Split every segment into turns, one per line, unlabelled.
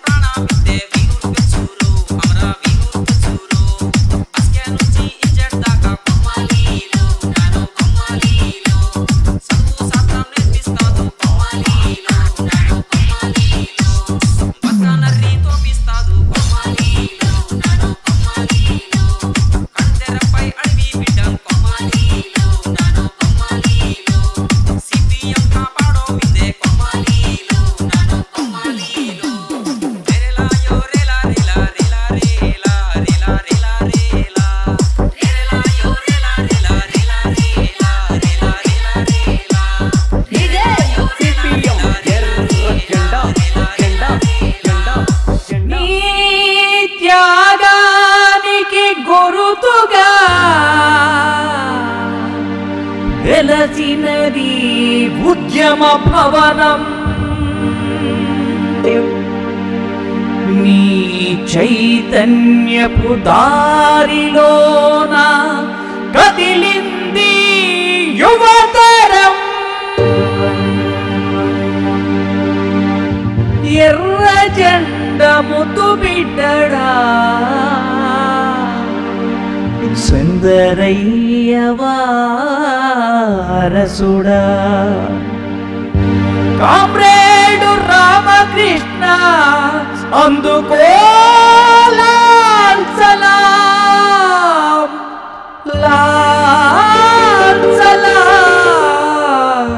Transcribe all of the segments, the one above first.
ప్రాణ ఉద్యమ భవనం నీ చైతన్యపు దారిలోన కదిలింది యువతరం ఎర్ర జెండ ముద్దు బిడ్డడా సుందరయ్య వారసుడా కామ్రేడు రామకృష్ణ అందుకో లాల్ సలాం లాల్ సలాం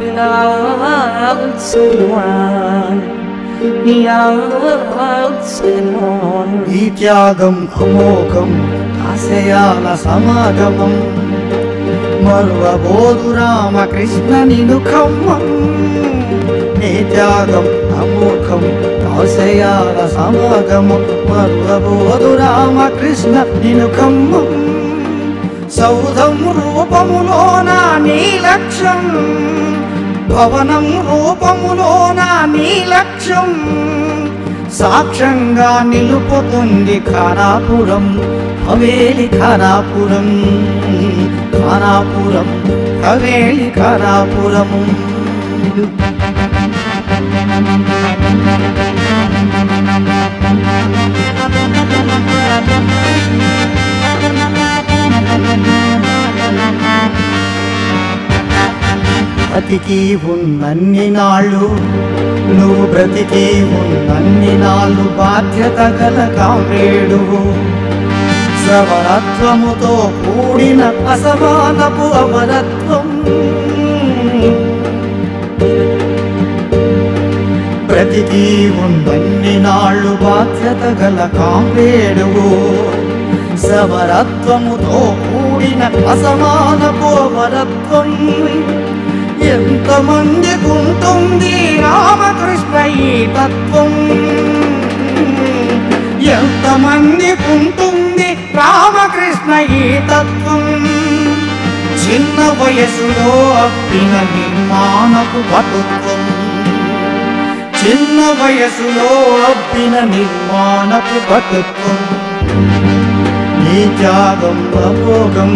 లాల్ సలాం లాల్ సలాం
ఈ త్యాగం అమోఘం ఆశయాల సమాగమం మరువబోదు రామకృష్ణ నిను ఖమ్మం నీ త్యాగం అమోఘం ఆశయాల సమాగమం మరువబోదు రామకృష్ణ నిను ఖమ్మం సౌధం రూపములోన నీ లక్ష్యం భవనం రూపములోన నీ లక్ష్యం సాక్ష్యంగా నిలుపుతుంది ఖానాపురం హవేలి ఖానాపురం ఖానాపురం హవేలి ఖానాపురం బ్రతికి ఉన్నన్ని నాళ్ళు నువ్వు బ్రతికి ఉన్నన్ని నాళ్ళు బాధ్యత గల కామ్రేడువు సవరత్వముతో కూడిన అసమానపు అమరత్వం బ్రతికి ఉన్నన్ని నాళ్ళు బాధ్యత గల కామ్రేడువు సమరత్వముతో కూడిన అసమానపు అమరత్వం ఎంతమందికి ఉంటుంది రామకృష్ణ ఈ తత్వం ఎంతమందికి ఉంటుంది రామకృష్ణ ఈ తత్వం చిన్న వయసులో అప్పిన నిర్మాణపు పటుత్వం చిన్న వయసులో అప్పిన నిర్మాణపు పటుత్వం నీ త్యాగం అమోఘం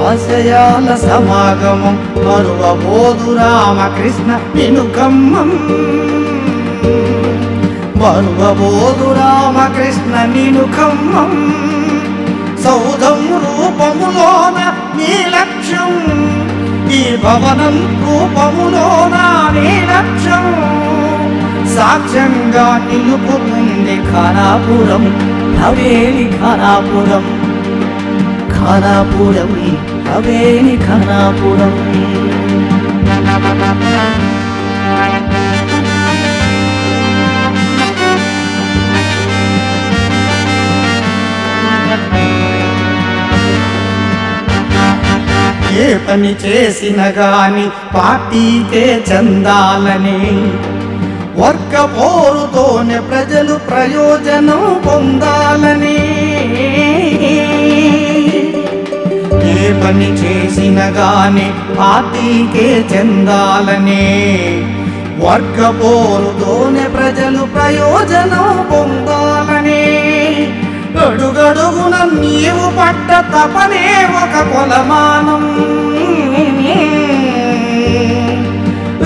ఆశయాల సమాగమం మరువబోదు రామకృష్ణ నిను ఖమ్మం మరువబోదు రామకృష్ణ నిను ఖమ్మం సౌధం రూపములోన నీ లక్ష్యం ఈ భవనం రూపములోన నీ లక్ష్యం సాక్ష్యంగా నిలుపుతుంది ఖానాపురం హవేలి ఖానాపురం ఖానాపురం హవేలి ఖానాపురం ఏ పని చేసిన గాని పార్టీకే చందాలని వర్గ పోరుతోనే ప్రజలు ప్రయోజనం పొందాలని ఏ పని చేసిన గాని పార్టీకే చెందాలని వర్గ పోరుతోనే ప్రజలు ప్రయోజనం పొందాలని అడుగడుగున నీవు పట్ట తపనే ఒక కొలమానం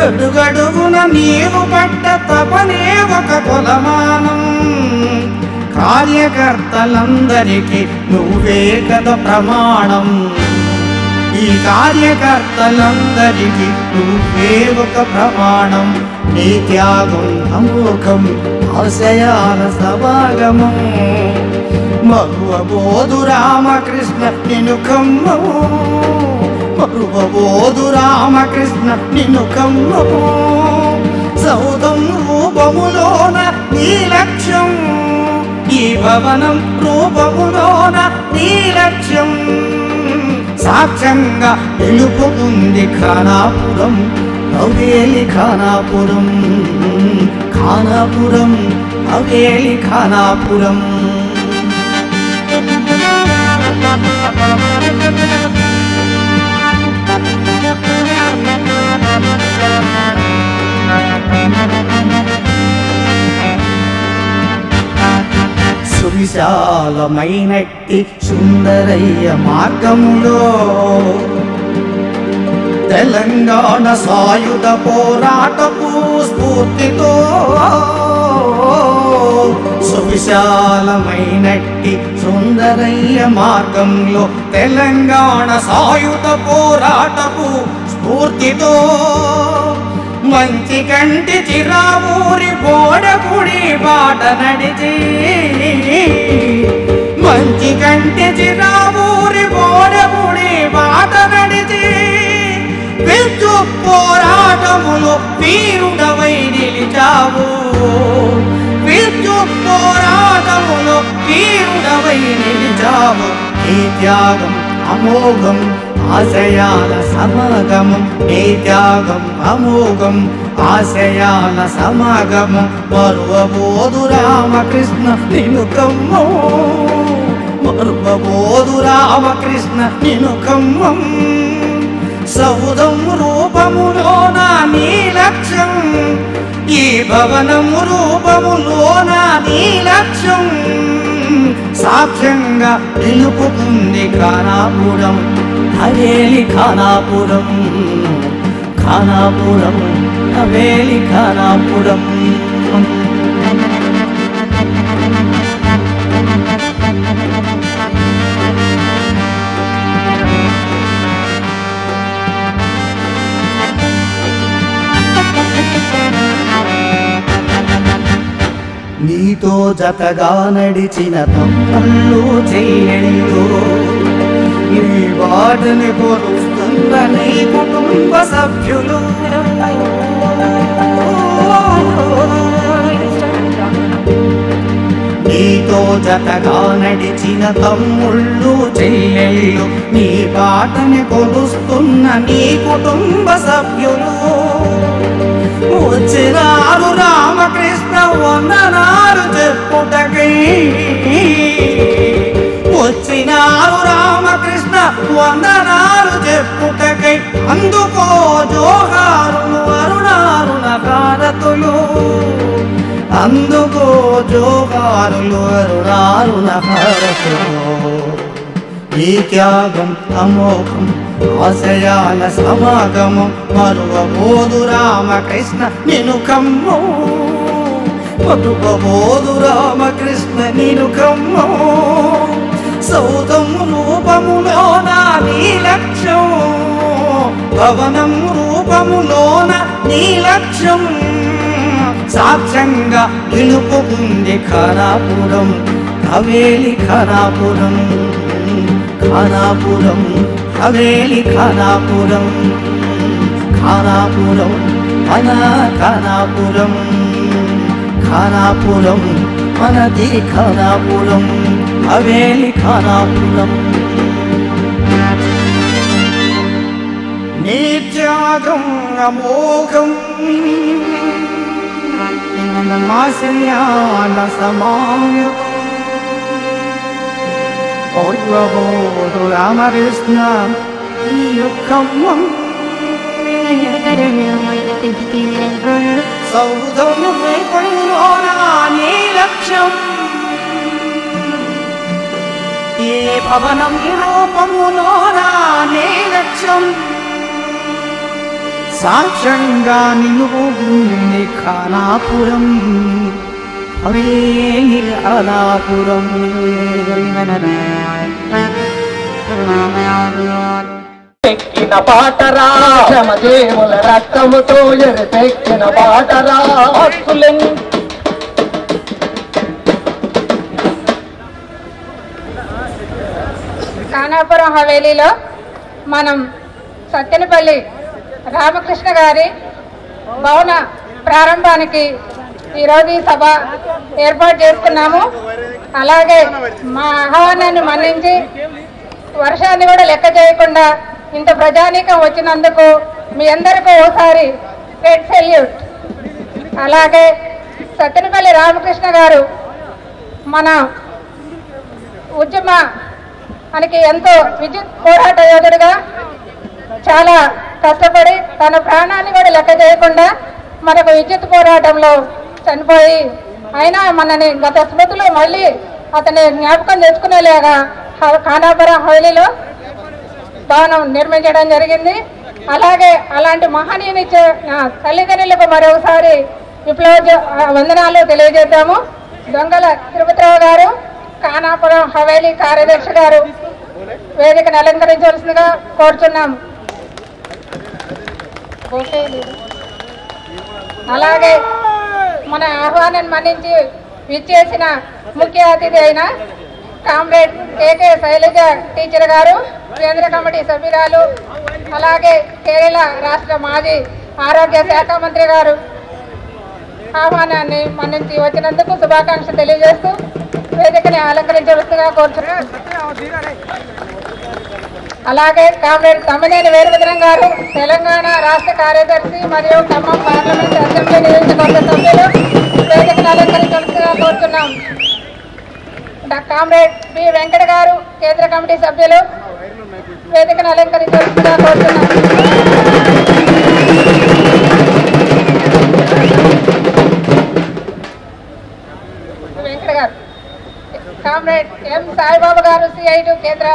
అడుగడుగున నీవు పట్ట తపనే ఒక కొలమానం కార్యకర్తలందరికీ నువ్వే కదా ప్రమాణం ఈ కార్యకర్తలందరికీ నువ్వే ఒక ప్రమాణం నీ త్యాగం అమోఘం ఆశయాల సమాగమం మరువబోదు రామకృష్ణ నిను ఖమ్మం మరువబోదు రామకృష్ణ నిను ఖమ్మం సౌధం రూపములోన నీ లక్ష్యం ఈ భవనం రూపములోన నీ లక్ష్యం సాక్ష్యంగా నిలుపుతుంది ఖానాపురం హవేలి ఖానాపురం ఖానాపురం హవేలి ఖానాపురం
సువిశాలమైనట్టి సుందరయ్య మార్గములో తెలంగాణ సాయుధ పోరాటపు స్ఫూర్తితో సువిశాలమైనట్టి సుందరయ్య మార్గంలో తెలంగాణ సాయుధ పోరాటపు స్ఫూర్తితో మంచి కంటి చిరావూరి బోడగుడి బాట నడిచి మంచి కంటి చిరావూరి బోడగుడి బాట నడిచి విద్యు పోరాటములో వీరుడవై నిలిచావు విద్యు పోరాటములో వీరుడవై నిలిచావు నీ త్యాగం అమోఘం ఆశయాల సమాగమం నీ త్యాగం అమోఘం ఆశయాల సమాగమం మరువబోదు రామకృష్ణ నిన్ను కమ్మం మరువబోదు రామకృష్ణ నిన్ను కమ్మం సౌధం రూపములోన నీ లక్ష్యం ఈ భవనము రూపములోన నీ లక్ష్యం సాక్ష్యంగా నిలుపుతుంది ఖానాపురం హవేలి ఖానాపురం ఖానాపురం హవేలి ఖానాపురం నీతో జతగా నడిచిన తమ్ముళ్ళు చెల్లెళ్ళు నీ వాటిని కొలుస్తున్న నీ కుటుంబ సభ్యులు నీతో జతగా నడిచిన తమ్ముళ్ళు చెల్లెళ్ళు నీ బాటని కొలుస్తున్న నీ కుటుంబ సభ్యులు వచ్చినారు రామకృష్ణ వందనాలు చెప్పుటకై వచ్చినారు రామకృష్ణ వందనాలు చెప్పుటకై అందుకో జోహారులు అరుణారుణ భారతులు అందుకో జోహారులు అరుణారుణ భారతులు నీ త్యాగం అమోఘం ఆశయాల సమాగమం మరువబోదు రామకృష్ణ నిన్ను కమ్మం మరువబోదు రామకృష్ణ నిన్ను కమ్మం సౌధం రూపములోన నీ లక్ష్యం భవనం రూపములోన నీ లక్ష్యం సాక్ష్యంగా నిలుపుకుంది ఖానాపురం హవేలి ఖానాపురం ఖానాపురం హవేలి ఖానాపురం ఖానాపురం మన ఖానాపురం ఖానాపురం మనది ఖానాపురం హవేలి ఖానాపురం నీ త్యాగం అమోఘం ఆశయాల సమాగమం మరువబోదు రామకృష్ణ నిన్ను కమ్మం సౌధం రూపములోన నీ లక్ష్యం ఏ భవనం రూపములోన నీ లక్ష్యం సాక్ష్యంగా నిలుపుతుంది ఖానాపురం హవేలి ఖానాపురం
ఎక్కిన పాటరా శ్రమదేవుల రక్తముతో ఎరుపెక్కిన పాటరా హక్కులెన్
ఖానాపురం హవేలీలో మనం సత్తెనపల్లి రామకృష్ణ గారి భవన ప్రారంభానికి ఈరోజు ఈ సభ ఏర్పాటు చేసుకున్నాము. అలాగే మా ఆహ్వానాన్ని మన్నించి వర్షాన్ని కూడా లెక్క చేయకుండా ఇంత ప్రజానీకం వచ్చినందుకు మీ అందరికీ ఒకసారి రెడ్ సెల్యూట్. అలాగే సత్తెనపల్లి రామకృష్ణ గారు మన ఉద్యమానికి ఎంతో విద్యుత్ పోరాట యోధుడిగా చాలా కష్టపడి తన ప్రాణాన్ని కూడా లెక్క చేయకుండా మనకు విద్యుత్ పోరాటంలో చనిపోయి అయినా మనని గత స్మృతులు మళ్ళీ అతని జ్ఞాపకం తెచ్చుకునేలాగా ఖానాపురం హవేలీలో భవనం నిర్మించడం జరిగింది. అలాగే అలాంటి మహనీయుని తల్లిదండ్రులకు మరొకసారి విప్లవ వందనాలు తెలియజేద్దాము. దొంగల తిరుపతిరావు గారు, ఖానాపురం హవేలీ కార్యదర్శి గారు వేదికను అలంకరించవలసిందిగా కోరుచున్నాము. అలాగే మన ఆహ్వానాన్ని మన్నించి విచ్చేసిన ముఖ్య అతిథి అయిన కామ్రేడ్ కేకే శైలజ టీచర్ గారు, కేంద్ర కమిటీ సభ్యురాలు, అలాగే కేరళ రాష్ట్ర మాజీ ఆరోగ్య శాఖ మంత్రి గారు ఆహ్వానాన్ని మన్నించి వచ్చినందుకు శుభాకాంక్షలు తెలియజేస్తూ వేదికని అలంకరించవలసిందిగా కోరుచున్నాను. అలాగే కామ్రేడ్ తమ్మినేని వీరభద్రం గారు, తెలంగాణ రాష్ట్ర కార్యదర్శి మరియు ఖమ్మం పార్లమెంట్ అసెంబ్లీ నియోజకవర్గ సభ్యులు వేదికను అలంకరించవలసిందిగా కోరుచున్నాం. కామ్రేడ్ బి వెంకట గారు, కేంద్ర కమిటీ సభ్యులు వేదికను అలంకరించవలసిందిగా కోరుచున్నాం. వెంకట గారు, కామ్రేడ్ ఎం సాయిబాబు గారు, CI2 కేంద్ర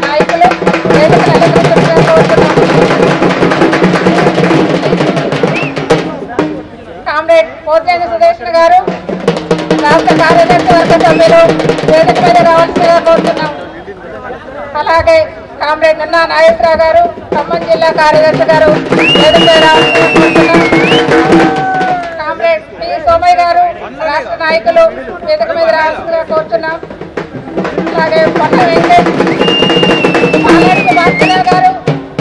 నాయకులు వేదికను అలంకరించవలసిందిగా కోరుచున్నాం. కామ్రేడ్ పోతేని సుదేశన్ గారు, రాష్ట్ర కార్యదర్శి వర్గ సభ్యులు వేదిక మీద రావాల్సిందిగా కోరుతున్నాం. అలాగే కామ్రేడ్ నున్నా నాగేశ్వరరావు గారు, ఖమ్మం జిల్లా కార్యదర్శి గారు వేదిక మీద రావాల్సిందిగా కోరుతున్నాం. కామ్రేడ్ పి సోమయ్య గారు, రాష్ట్ర నాయకులు వేదిక మీద రావాల్సిందిగా కోరుతున్నాం. అలాగే పొన్న వెంకట్ పాలడుగు భాస్కరరావు గారు,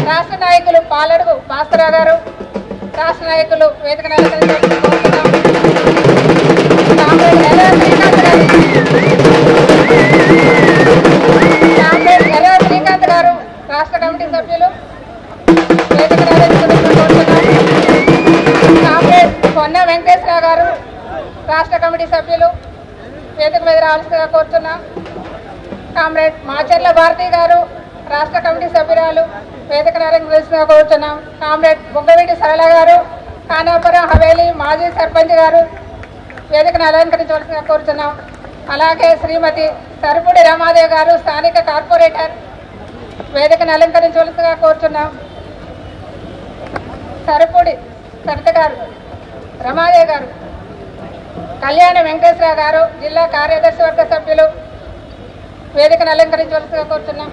రాష్ట్ర నాయకులు పాలడుగు భాస్కరరావు గారు, రాష్ట్ర నాయకులు వేదికను అలంకరించాల్సిందిగా కోరుతున్నాం. కామ్రేడ్ ఎర్ర శ్రీకాంత్ గారు, రాష్ట్ర కమిటీ సభ్యులు వేదికను అలంకరించాల్సిందిగా కోరుతున్నాం. కామ్రేడ్ పొన్న వెంకటేశ్వరరావు గారు, రాష్ట్ర కమిటీ సభ్యులు వేదిక మీద రావాల్సిందిగా కోరుతున్నాం. కామ్రేడ్ మాచర్ల భారతి గారు, రాష్ట్ర కమిటీ సభ్యురాలు వేదికను అలంకరించాల్సిందిగా కోరుతున్నాం. కామ్రేడ్ బొగ్గవీటి సరళ గారు, ఖానాపురం హవేలీ మాజీ సర్పంచ్ గారు వేదికను అలంకరించవలసిందిగా కోరుతున్నాం. అలాగే శ్రీమతి సరుపుడి రమాదేవి గారు, స్థానిక కార్పొరేటర్ వేదికను అలంకరించవలసిందిగా కోరుతున్నాం. సరుపుడి సరిత గారు, రమాదేవి గారు, కళ్యాణ వెంకటేశ్వరరావు గారు, జిల్లా కార్యదర్శి వర్గ సభ్యులు వేదికను అలంకరించవలసిందిగా కోరుతున్నాం.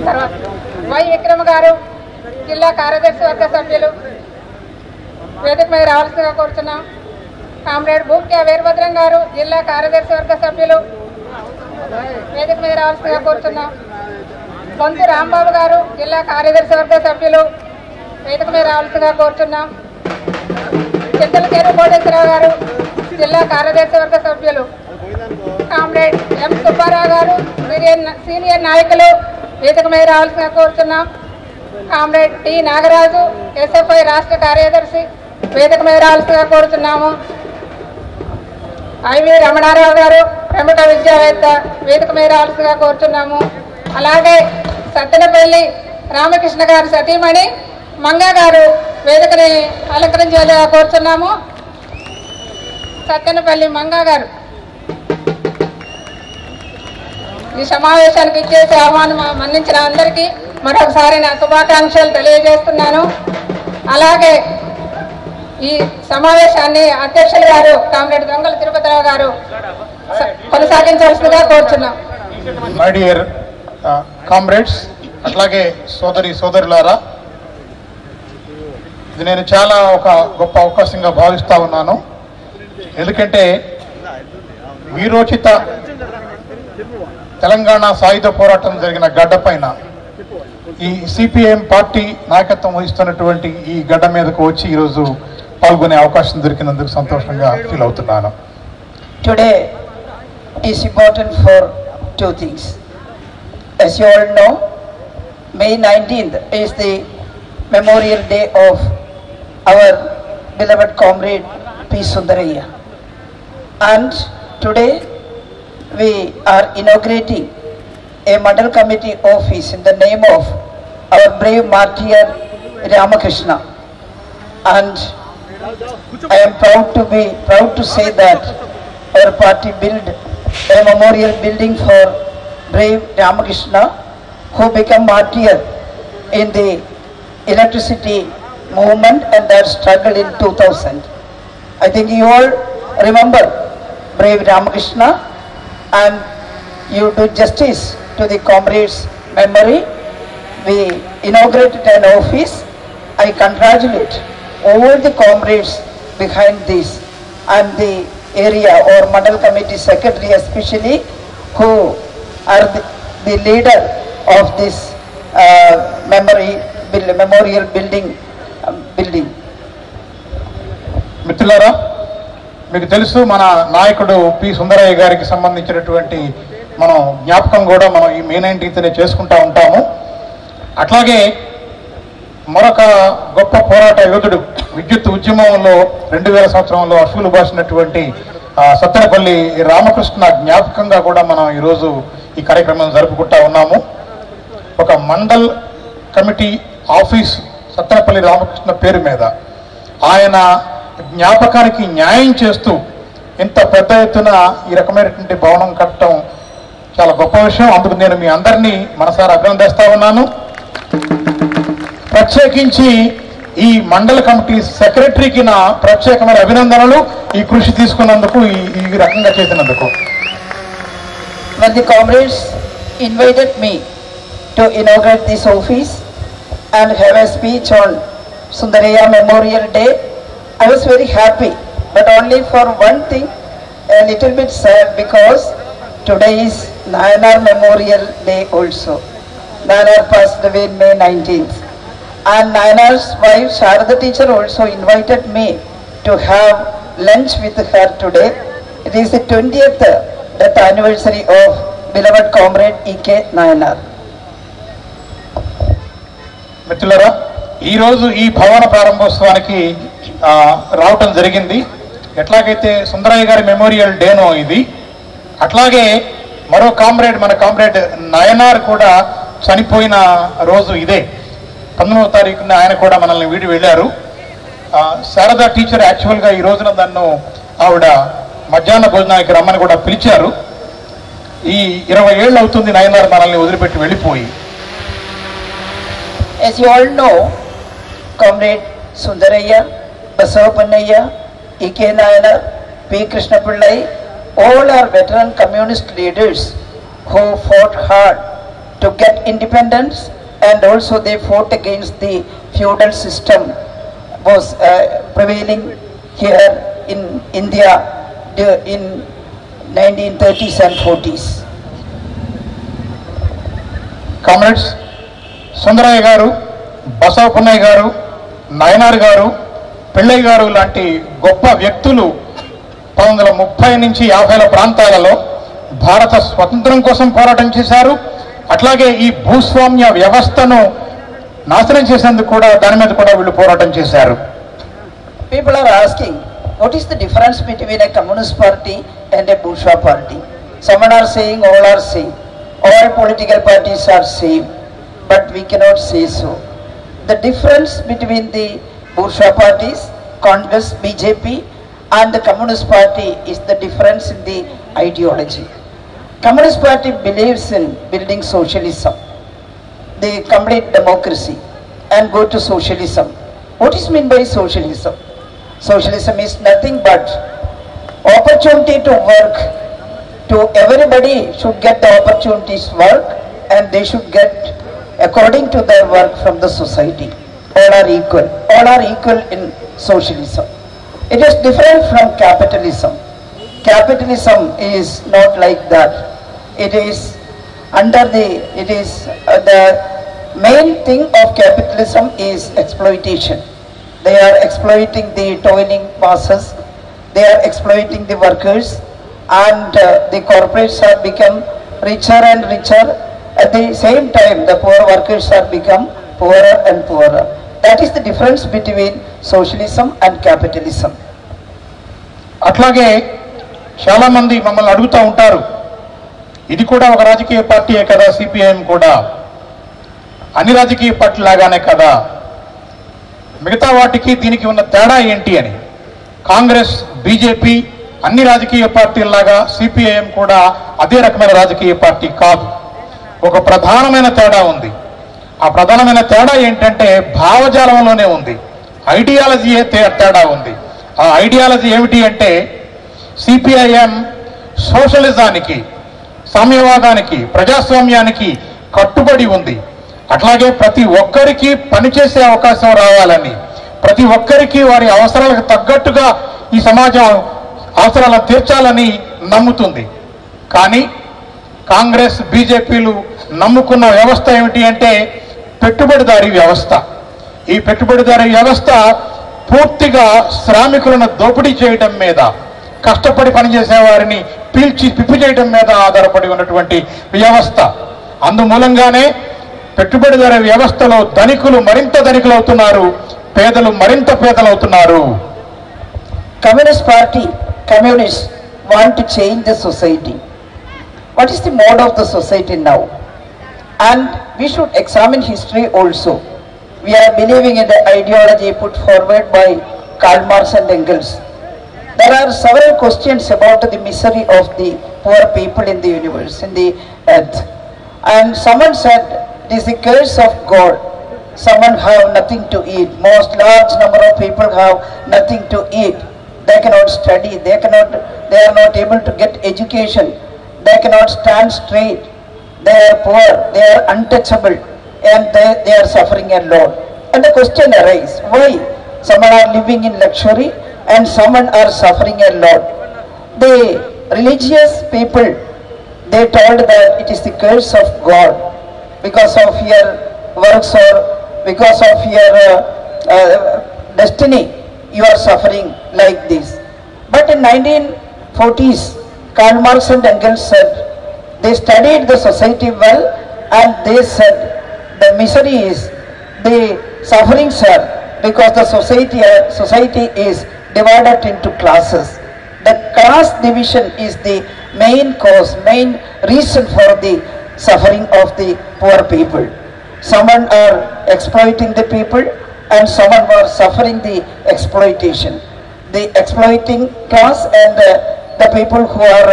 తర్వాత వై విక్రమ్ గారు, జిల్లా కార్యదర్శి వర్గ సభ్యులు వేదిక మీద రావాల్సిందిగా కోరుతున్నాం. కామ్రేడ్ భూక్య వీరభద్రం గారు, జిల్లా కార్యదర్శి వర్గ సభ్యులు వేదిక మీద రావాల్సిందిగా కోరుతున్నాం. బొంతు రాంబాబు గారు, జిల్లా కార్యదర్శి వర్గ సభ్యులు వేదిక మీద రావాల్సిందిగా కోరుతున్నాం. చింతల చెరువు కోటేశ్వరరావు గారు, జిల్లా కార్యదర్శి వర్గ సభ్యులు. కామ్రేడ్ ఎం సుబ్బారావు గారు, సీనియర్ నాయకులు వేదిక మీద రావాల్సిందిగా కోరుతున్నాం. కామ్రేడ్ టి నాగరాజు, SFI రాష్ట్ర కార్యదర్శి వేదిక మీద రావాల్సిందిగా కోరుతున్నాము. ఐవి రమణారావు గారు, ప్రముఖ విద్యావేత్త వేదిక మీద రావాల్సిందిగా కోరుతున్నాము. అలాగే సత్తెనపల్లి రామకృష్ణ గారు సతీమణి మంగా గారు వేదికని అలంకరించేలా కోరుతున్నాము. సత్తెనపల్లి మంగా గారు ఈ సమావేశానికి ఇచ్చేసి ఆహ్వానం మన్నించిన అందరికీ మరొకసారి నా శుభాకాంక్షలు తెలియజేస్తున్నాను. అలాగే ఈ సమావేశాన్ని అధ్యక్షులు గారు కామ్రేడ్ దొంగల తిరుపతిరావు గారు కొనసాగించాల్సిందిగా కోరుచున్నాం.
మై డియర్ కామ్రేడ్స్, అట్లాగే సోదరులారా, ఇది నేను చాలా ఒక గొప్ప అవకాశంగా భావిస్తా ఉన్నాను. ఎందుకంటే వీరోచిత తెలంగాణ సాయుధ పోరాటం జరిగిన గడ్డ పైన ఈ CPIM పార్టీ నాయకత్వం వహిస్తున్నటువంటి ఈ గడ్డ మీదకు వచ్చి ఈరోజు పాల్గొనే అవకాశం దొరికినందుకు సంతోషంగా ఫీల్ అవుతున్నాను.
Today is important for two things. As you all know, May 19th is the Memorial Day of our beloved comrade P. Sundaraiah. And today we are inaugurating a Mandal Committee office in the name of our brave martyr Ramakrishna. And I am proud to say that our party build a memorial building for brave Ramakrishna, who became martyr in the electricity movement and that struggle in 2000. I think you all remember brave Ramakrishna, and you do justice to the comrade's memory. We inaugurated an office. I congratulate all the comrades behind this and the area or Mandal Committee Secretary especially, who are the leader of this memorial building.
మిత్రులారా, మీకు తెలుసు మన నాయకుడు P Sundarayya గారికి సంబంధించినటువంటి మనం జ్ఞాపకం కూడా మనం ఈ మే 19th చేసుకుంటా ఉంటాము. అట్లాగే మరొక గొప్ప పోరాట యోధుడు విద్యుత్ ఉద్యమంలో 2000 సంవత్సరంలో అసూలు బాసినటువంటి సత్తెనపల్లి రామకృష్ణ జ్ఞాపకంగా కూడా మనం ఈరోజు ఈ కార్యక్రమం జరుపుకుంటా ఉన్నాము. ఒక మండల్ కమిటీ ఆఫీస్ సత్తెనపల్లి రామకృష్ణ పేరు మీద ఆయన జ్ఞాపకానికి న్యాయం చేస్తూ ఇంత పెద్ద ఎత్తున ఈ రకమైనటువంటి భవనం కట్టడం చాలా గొప్ప విషయం. అందుకు నేను మీ అందరినీ మనసారా అభినందిస్తా ఉన్నాను. ప్రత్యేకించి ఈ మండల కమిటీ సెక్రటరీకి నా ప్రత్యేకమైన అభినందనలు, ఈ కృషి తీసుకున్నందుకు, ఈ రకంగా చేసినందుకు.
When the comrades invited me to inaugurate this office and have a speech on Sundaraya Memorial Day, I was very happy, but only for one thing, a little bit sad, because today is Nayanar Memorial Day also. Nayanar passed away May 19th. And Nayanar's wife, Sharada teacher, also invited me to have lunch with her today. It is the 20th death anniversary of beloved comrade E.K. Nayanar.
మిత్రులారా, ఈరోజు ఈ భవన ప్రారంభోత్సవానికి రావటం జరిగింది. ఎట్లాగైతే సుందరయ్య గారి memorial డేనో ఇది, అట్లాగే మరో కామ్రేడ్, మన కామ్రేడ్ నయనార్ కూడా చనిపోయిన రోజు ఇదే. 19వ తారీఖున ఆయన కూడా మనల్ని వీడి వెళ్ళారు. శారదా టీచర్ యాక్చువల్గా ఈ రోజున నన్ను ఆవిడ మధ్యాహ్న భోజనానికి రమ్మని కూడా పిలిచారు. ఈ 20 ఏళ్ళు అవుతుంది నయనార్ మనల్ని వదిలిపెట్టి వెళ్ళిపోయి.
As you all know, Comrade Sundaraya, Basavapannaya, E.K. Nayanar, P. Krishna Pillai, all are veteran communist leaders who fought hard to get independence, and also they fought against the feudal system was prevailing here in India in 1930s and 40s.
Comrades, Sundarayya గారు, బసవపున్నయ్య గారు, నయనార్ గారు, పిళ్ళయ్య గారు లాంటి గొప్ప వ్యక్తులు 1930 నుంచి 50ల ప్రాంతాలలో భారత స్వతంత్రం కోసం పోరాటం చేశారు. అట్లాగే ఈ భూస్వామ్య వ్యవస్థను నాశనం చేసేందుకు కూడా దాని మీద కూడా వీళ్ళు పోరాటం చేశారు.
People are asking, what is the difference between a communist party and a bourgeois party? Someone are saying all are same. All political parties are same. But we cannot say so. The difference between the bourgeois parties, Congress, BJP, and the Communist Party is the difference in the ideology. Communist Party believes in building socialism, the complete democracy, and go to socialism. What is meant by socialism? Socialism is nothing but opportunity to work. To everybody should get the opportunities to work, and they should get according to their work from the society. All are equal. All are equal in socialism. It is different from capitalism. Capitalism is not like that. It is the main thing of capitalism is exploitation. They are exploiting the toiling masses. They are exploiting the workers, and the corporates have become richer and richer. At the same time, the poor workers have become poorer and poorer. That is the difference between socialism and capitalism.
అట్లాగే చాలా మంది మమ్మల్ని అడుగుతూ ఉంటారు, ఇది కూడా ఒక రాజకీయ పార్టీయే కదా, సిపిఐఎం కూడా అన్ని రాజకీయ పార్టీ లాగానే కదా, మిగతా వాటికి దీనికి ఉన్న తేడా ఏంటి అని. కాంగ్రెస్, బీజేపీ అన్ని రాజకీయ పార్టీల్లాగా సిపిఐఎం కూడా అదే రకమైన రాజకీయ పార్టీ కాదు. ఒక ప్రధానమైన తేడా ఉంది. ఆ ప్రధానమైన తేడా ఏంటంటే భావజాలంలోనే ఉంది, ఐడియాలజీయే తేడా ఉంది. ఆ ఐడియాలజీ ఏమిటి అంటే సిపిఐఎం సోషలిజానికి, సామ్యవాదానికి, ప్రజాస్వామ్యానికి కట్టుబడి ఉంది. అట్లాగే ప్రతి ఒక్కరికి పనిచేసే అవకాశం రావాలని, ప్రతి ఒక్కరికి వారి అవసరాలకు తగ్గట్టుగా ఈ సమాజం అవసరాలను తీర్చాలని నమ్ముతుంది. కానీ కాంగ్రెస్, బీజేపీలు నమ్ముకున్న వ్యవస్థ ఏమిటి అంటే పెట్టుబడిదారీ వ్యవస్థ. ఈ పెట్టుబడిదారీ వ్యవస్థ పూర్తిగా శ్రామికులను దోపిడీ చేయడం మీద, కష్టపడి పనిచేసే వారిని పిప్పి చేయడం మీద ఆధారపడి ఉన్నటువంటి వ్యవస్థ. అందుమూలంగానే పెట్టుబడిదారీ వ్యవస్థలో ధనికులు మరింత ధనికులు అవుతున్నారు, పేదలు మరింత పేదలవుతున్నారు.
Communist Party, communists want to change the society. What is the mode of the society now? And we should examine history also. We are believing in the ideology put forward by Karl Marx and Engels. There are several questions about the misery of the poor people in the universe, in the earth. And someone said, it is the curse of God. Someone have nothing to eat. Most large number of people have nothing to eat. They cannot study. They are not able to get education. They cannot stand straight. They are poor. They are untouchable, and they are suffering a lot. And the question arises: why someone are living in luxury and someone are suffering a lot? The religious people, they told that it is the curse of God. Because of your works or because of your destiny, you are suffering like this. But in 1940s, Karl Marx and Engels said, they studied the society well, and they said the misery is, the sufferings are because the society is divided into classes. The class division is the main cause, main reason for the suffering of the poor people. Someone are exploiting the people and someone were suffering the exploitation. The exploiting class and the people who are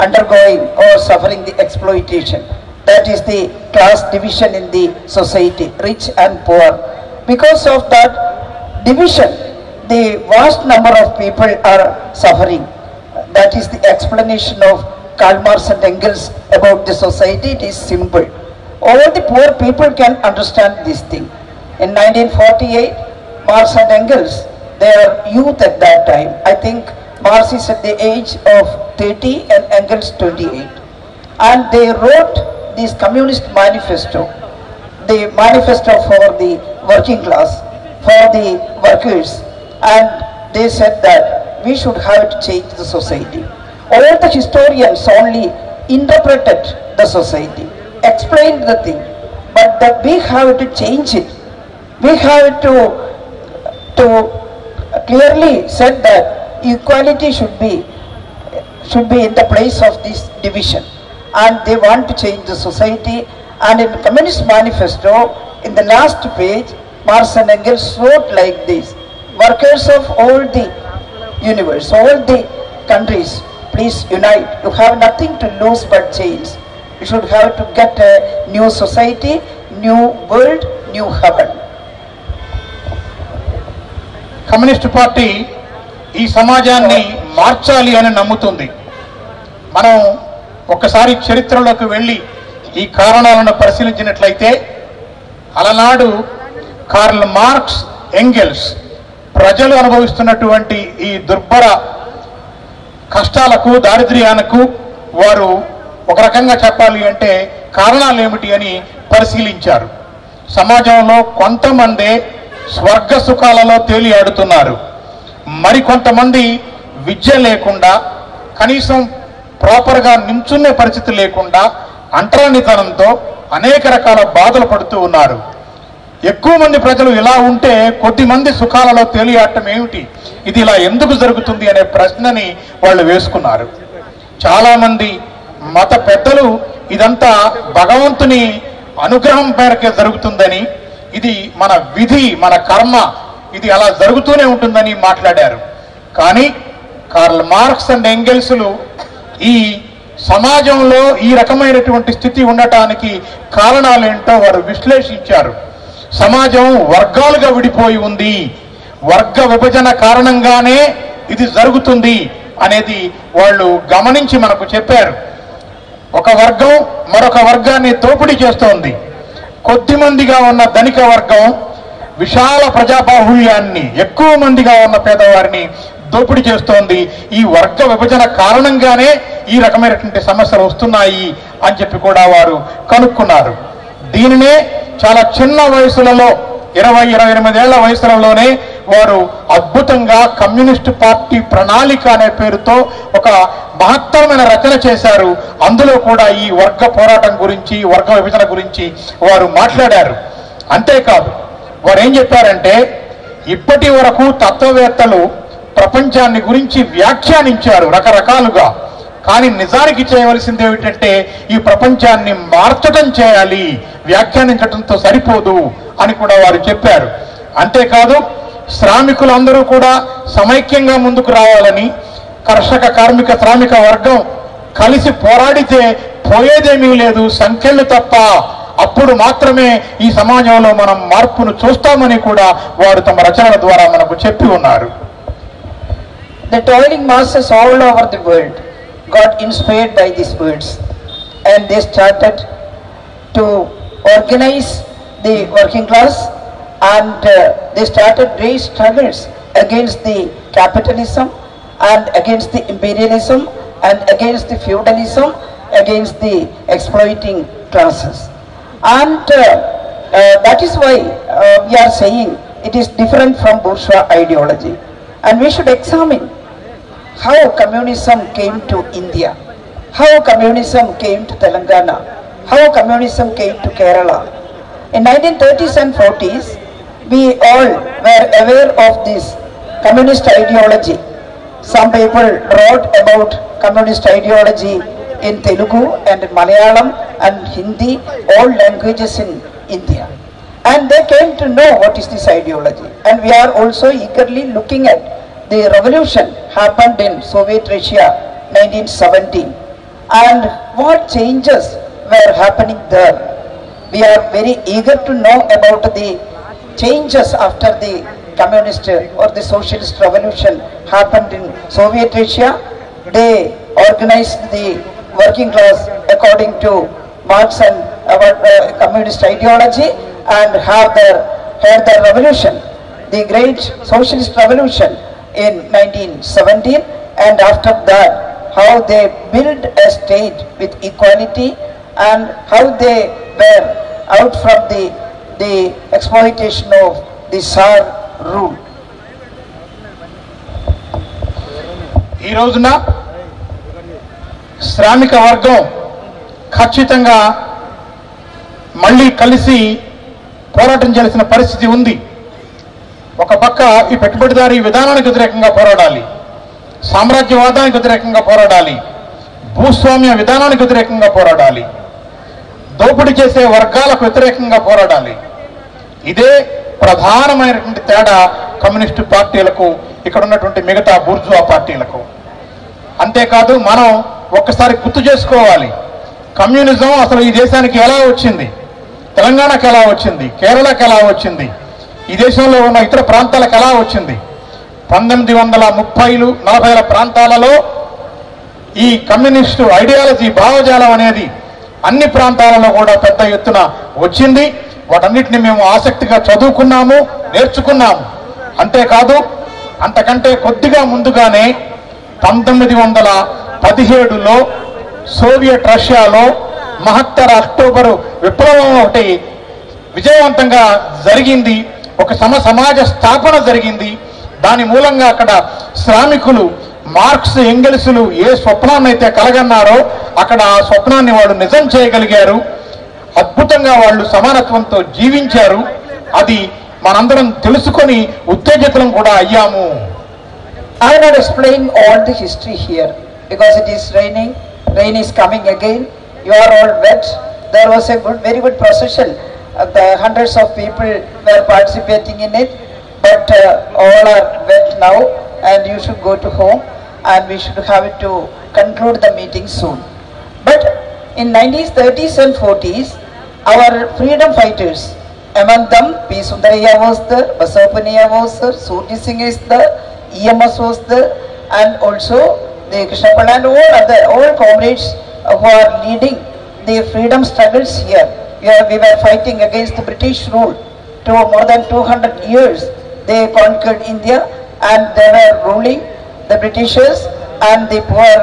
undergoing or suffering the exploitation. That is the class division in the society, rich and poor. Because of that division, the vast number of people are suffering. That is the explanation of Karl Marx and Engels about the society. It is simple. All the poor people can understand this thing. In 1948, Marx and Engels, they are youth at that time. I think Marx is at the age of 30 and Engels 28. And they wrote this communist manifesto, the manifesto for the working class, for the workers. And they said that we should have to change the society. All the historians only interpreted the society, explained the thing, but that we have to change it. We have to clearly said that equality should be in the place of this division, and they want to change the society. And in Communist Manifesto, in the last page, Marx and Engels wrote like this: workers of all the universe, all the countries, please unite. You have nothing to lose but change. You should have to get a new society, new world, new heaven.
Communist party ఈ సమాజాన్ని మార్చాలి అని నమ్ముతుంది. మనం ఒక్కసారి చరిత్రలోకి వెళ్ళి ఈ కారణాలను పరిశీలించినట్లయితే, అలనాడు కార్ల్ మార్క్స్, ఎంగెల్స్ ప్రజలు అనుభవిస్తున్నటువంటి ఈ దుర్భర కష్టాలకు, దారిద్ర్యానికి వారు ఒక రకంగా చెప్పాలి అంటే కారణాలు ఏమిటి అని పరిశీలించారు. సమాజంలో కొంతమంది స్వర్గ సుఖాలలో తేలి ఆడుతున్నారు, మరికొంతమంది విద్య లేకుండా, కనీసం ప్రాపర్గా నించునే పరిస్థితి లేకుండా అంటరానితనంతో అనేక రకాల బాధలు పడుతూ ఉన్నారు. ఎక్కువ మంది ప్రజలు ఇలా ఉంటే కొద్దిమంది సుఖాలలో తేలియాడటం ఏమిటి, ఇది ఇలా ఎందుకు జరుగుతుంది అనే ప్రశ్నని వాళ్ళు వేసుకున్నారు. చాలామంది మత పెద్దలు ఇదంతా భగవంతుని అనుగ్రహం పేరకే జరుగుతుందని, ఇది మన విధి, మన కర్మ, ఇది అలా జరుగుతూనే ఉంటుందని మాట్లాడారు. కానీ కార్ల్ మార్క్స్ అండ్ ఎంగెల్స్లు ఈ సమాజంలో ఈ రకమైనటువంటి స్థితి ఉండటానికి కారణాలేంటో వారు విశ్లేషించారు. సమాజం వర్గాలుగా విడిపోయి ఉంది, వర్గ విభజన కారణంగానే ఇది జరుగుతుంది అనేది వాళ్ళు గమనించి మనకు చెప్పారు. ఒక వర్గం మరొక వర్గాన్ని దోపిడీ చేస్తోంది. కొద్ది మందిగా ఉన్న ధనిక వర్గం విశాల ప్రజాబాహుళ్యాన్ని, ఎక్కువ మందిగా ఉన్న పేదవారిని దోపిడీ చేస్తోంది. ఈ వర్గ విభజన కారణంగానే ఈ రకమైనటువంటి సమస్యలు వస్తున్నాయి అని చెప్పి కూడా వారు కనుక్కున్నారు. దీనినే చాలా చిన్న వయసులలో 20-28 ఏళ్ల వయసులలోనే వారు అద్భుతంగా కమ్యూనిస్టు పార్టీ ప్రణాళిక అనే పేరుతో ఒక మహత్తరమైన రచన చేశారు. అందులో కూడా ఈ వర్గ పోరాటం గురించి, వర్గ విభజన గురించి వారు మాట్లాడారు. అంతేకాదు వారు ఏం చెప్పారంటే, ఇప్పటి వరకు తత్వవేత్తలు ప్రపంచాన్ని గురించి వ్యాఖ్యానించారు రకరకాలుగా, కానీ నిజానికి చేయవలసింది ఏమిటంటే ఈ ప్రపంచాన్ని మార్చడం చేయాలి, వ్యాఖ్యానించడంతో సరిపోదు అని కూడా వారు చెప్పారు. అంతేకాదు శ్రామికులందరూ కూడా సమైక్యంగా ముందుకు రావాలని, కర్షక కార్మిక శ్రామిక వర్గం కలిసి పోరాడితే పోయేదేమీ లేదు, సంఖ్యలు తప్ప, అప్పుడు మాత్రమే ఈ సమాజంలో మనం మార్పును చూస్తామని కూడా వారు తమ రచనల ద్వారా మనకు చెప్పి ఉన్నారు.
The toiling masses all over the world got inspired by these words, and they started to organize the working class, and they started great struggles against the capitalism and against the imperialism and against the feudalism, against the exploiting classes. And that is why we are saying it is different from bourgeois ideology, and we should examine how communism came to India, how communism came to Telangana, how communism came to Kerala. In 1930s and 40s, we all were aware of this communist ideology. Some people wrote about communist ideology in Telugu and Malayalam and Hindi, all languages in India. And they came to know what is this ideology. And we are also eagerly looking at the revolution happened in Soviet Russia 1917 and what changes were happening there. We are very eager to know about the changes after the communist or the socialist revolution happened in Soviet Russia. They organized the working class according to Marx and communist ideology and had their revolution, the great socialist revolution in 1917, and after that how they built a state with equality and how they were out from the exploitation of the Tsar rule.
ఈ రోజున శ్రామిక వర్గం ఖచ్చితంగా మళ్ళీ కలిసి పోరాటం చేయాల్సిన పరిస్థితి ఉంది. ఒక పక్క ఈ పెట్టుబడిదారీ విధానానికి వ్యతిరేకంగా పోరాడాలి, సామ్రాజ్యవాదానికి వ్యతిరేకంగా పోరాడాలి, భూస్వామ్య విధానానికి వ్యతిరేకంగా పోరాడాలి, దోపిడీ చేసే వర్గాలకు వ్యతిరేకంగా పోరాడాలి. ఇదే ప్రధానమైనటువంటి తేడా కమ్యూనిస్టు పార్టీలకు, ఇక్కడ ఉన్నటువంటి మిగతా బూర్జువా పార్టీలకు. అంతేకాదు మనం ఒక్కసారి గుర్తు చేసుకోవాలి, కమ్యూనిజం అసలు ఈ దేశానికి ఎలా వచ్చింది, తెలంగాణకు ఎలా వచ్చింది, కేరళకు ఎలా వచ్చింది, ఈ దేశంలో ఉన్న ఇతర ప్రాంతాలకు ఎలా వచ్చింది. 1930లు 40ల ప్రాంతాలలో ఈ కమ్యూనిస్టు ఐడియాలజీ, భావజాలం అనేది అన్ని ప్రాంతాలలో కూడా పెద్ద ఎత్తున వచ్చింది. వాటన్నిటిని మేము ఆసక్తిగా చదువుకున్నాము, నేర్చుకున్నాము. అంతేకాదు అంతకంటే కొద్దిగా ముందుగానే 1917లో సోవియట్ రష్యాలో మహత్తర అక్టోబరు విప్లవం ఒకటి విజయవంతంగా జరిగింది. ఒక సమాజ స్థాపన జరిగింది. దాని మూలంగా అక్కడ శ్రామికులు మార్క్స్ ఎంగెల్స్లు ఏ స్వప్నాన్ని అయితే కలగన్నారో అక్కడ ఆ స్వప్నాన్ని వాళ్ళు నిజం చేయగలిగారు. అద్భుతంగా వాళ్ళు సమానత్వంతో జీవించారు. అది మనందరం తెలుసుకొని ఉత్తేజితులం కూడా అయ్యాము.
I will not explain all the history here because it is raining. Rain is coming again. You are all wet. There was a very good procession. The hundreds of people were participating in it, but all are wet now, and you should go to home. and we should have it to conclude the meeting soon. But in 1930s and 40s, our freedom fighters, among them P. Sundaraya was there, Basavapaniya was there, Surjit Singh is there, EMS was there, and also the Krishnapalla and all comrades who are leading the freedom struggles here. We were fighting against the British rule to more than 200 years. They conquered India and they were ruling the Britishers, and the poor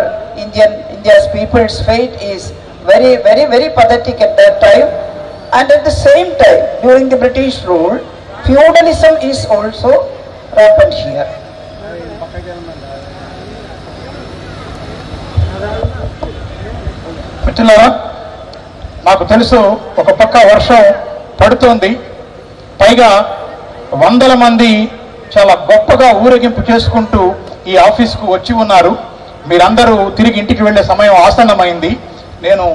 India's people's fate is very pathetic at that time. And at the same time, during the British rule, feudalism is also rampant here.
మిత్రులారా, నాకు తెలుసు ఒక పక్క వర్షం పడుతోంది, పైగా వందల మంది చాలా గొప్పగా ఊరేగింపు చేసుకుంటూ ఈ ఆఫీస్కు వచ్చి ఉన్నారు. మీరందరూ తిరిగి ఇంటికి వెళ్ళే సమయం ఆసన్నమైంది. నేను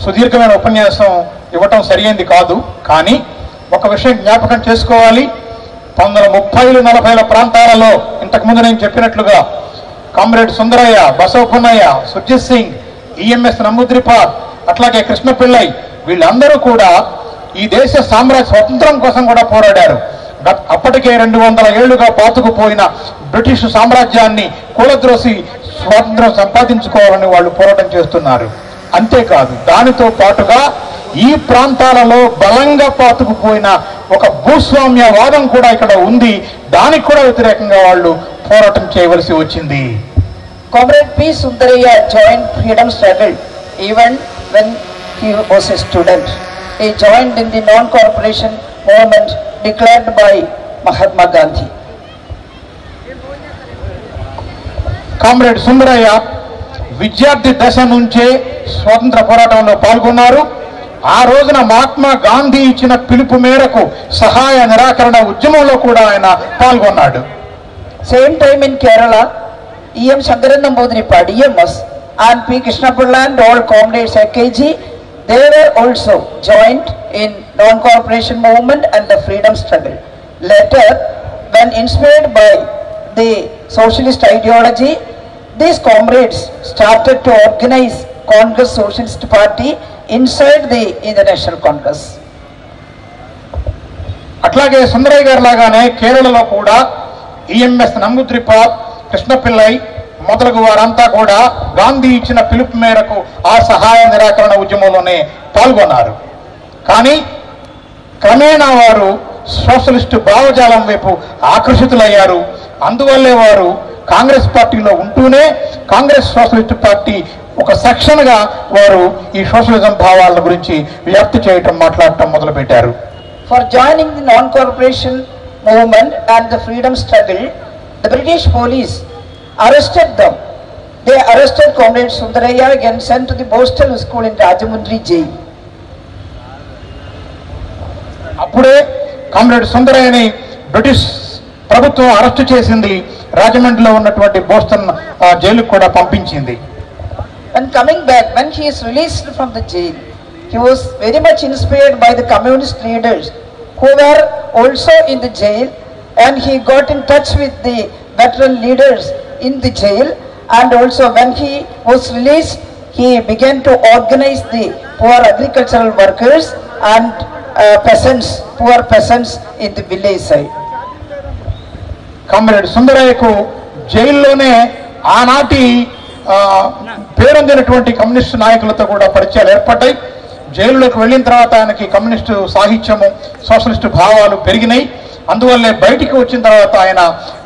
సుదీర్ఘమైన ఉపన్యాసం ఇవ్వటం సరైనది కాదు, కానీ ఒక విషయం జ్ఞాపకం చేసుకోవాలి. 1930లు 40ల ప్రాంతాలలో ఇంతకుముందు నేను చెప్పినట్లుగా కామ్రేడ్ సుందరయ్య, బసవపున్నయ్య, సుర్జిత్ సింగ్, ఈఎంఎస్ నమూద్రిపాద్, అట్లాగే కృష్ణపిల్లై, వీళ్ళందరూ కూడా ఈ దేశ సామ్రాజ్య స్వతంత్రం కోసం కూడా పోరాడారు. అప్పటికే 200 ఏళ్లుగా పాతుకుపోయిన బ్రిటిష్ సామ్రాజ్యాన్ని కూలద్రోసి స్వాతంత్రం సంపాదించుకోవాలని వాళ్ళు పోరాటం చేస్తున్నారు. అంతేకాదు, దానితో పాటుగా ఈ ప్రాంతాలలో బలంగా పాతుకుపోయిన ఒక భూస్వామ్యవాదం కూడా ఇక్కడ ఉంది. దానికి కూడా వ్యతిరేకంగా వాళ్ళు పోరాటం చేయవలసి వచ్చింది.
Comrade P. Sundaraya joined freedom struggle even when he was a student. He joined in the non-corporation movement declared by Mahatma Gandhi.
Comrade Sundarayya విద్యార్థి దశ నుంచే స్వాతంత్ర పోరాటంలో పాల్గొన్నారు. ఆ రోజున మహాత్మా గాంధీ ఇచ్చిన పిలుపు మేరకు సహాయ నిరాకరణ ఉద్యమంలో కూడా ఆయన పాల్గొన్నాడు.
Same time in Kerala, E.M. Shankaran Namboodiripad, EMS, and P. Krishnapalla and all comrades AKG, they were also joined in non-corporation movement and the freedom struggle. Later, when inspired by the socialist ideology, these comrades started to organize Congress Socialist Party inside the International Congress.
అట్లాగే సుందరయ్య గారి లాగానే కేరళలో కూడా EMS నమూద్రిపాద్, కృష్ణపిల్లై మొదలగు వారంతా కూడా గాంధీ ఇచ్చిన పిలుపు మేరకు ఆ సహాయ నిరాకరణ ఉద్యమంలోనే పాల్గొన్నారు. కానీ క్రమేణా వారు సోషలిస్టు భావజాలం వైపు ఆకర్షితులయ్యారు. అందువల్లే వారు కాంగ్రెస్ పార్టీలో ఉంటూనే కాంగ్రెస్ సోషలిస్టు పార్టీ ఒక సెక్షన్గా వారు ఈ సోషలిజం భావాల గురించి వ్యాప్తి చేయటం, మాట్లాడటం మొదలుపెట్టారు.
For joining the non-corporation movement and the freedom struggle, the British police arrested them. They arrested Comrade Sundaraya and sent to the Boston School in Rajamundry jail.
అప్పుడే కామ్రేడ్ సుందరయ్యని బ్రిటిష్ ప్రభుత్వం అరెస్టు చేసింది, రాజమండ్రిలో ఉన్నటువంటి బోస్టన్ జైలుకు కూడా పంపించింది.
And coming back, when he is released from the jail, he was very much inspired by the communist leaders who were also in the jail, and he got in touch with the veteran leaders in the jail, and also when he was released, he began to organize the poor agricultural workers and peasants, poor peasants in the village side.
Comrade సుందరయ్యకు జైల్లోనే ఆనాటి పేరొందినటువంటి communist నాయకులతో కూడా పరిచయాలు ఏర్పడ్డాయి. జైలులోకి వెళ్ళిన తర్వాత ఆయనకి కమ్యూనిస్టు సాహిత్యము, సోషలిస్టు భావాలు పెరిగినాయి. అందువల్లే బయటికి వచ్చిన తర్వాత ఆయన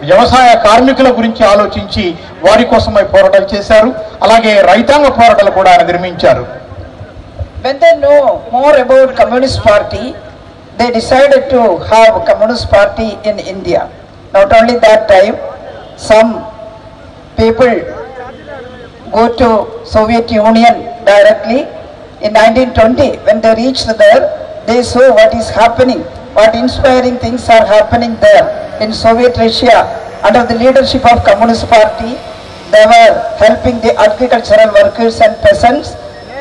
వ్యవసాయ కార్మికుల గురించి ఆలోచించి వారి కోసమై పోరాటాలు చేశారు. అలాగే రైతాంగ పోరాటాలు కూడా ఆయన నిర్మించారు.
When they know more about Communist Party, they decided to have Communist Party in India. Not only that time, some people go to Soviet Union directly. In 1920, when they reached there, they saw what is happening, what inspiring things are happening there in Soviet Russia. Under the leadership of Communist Party, they were helping the agricultural workers and peasants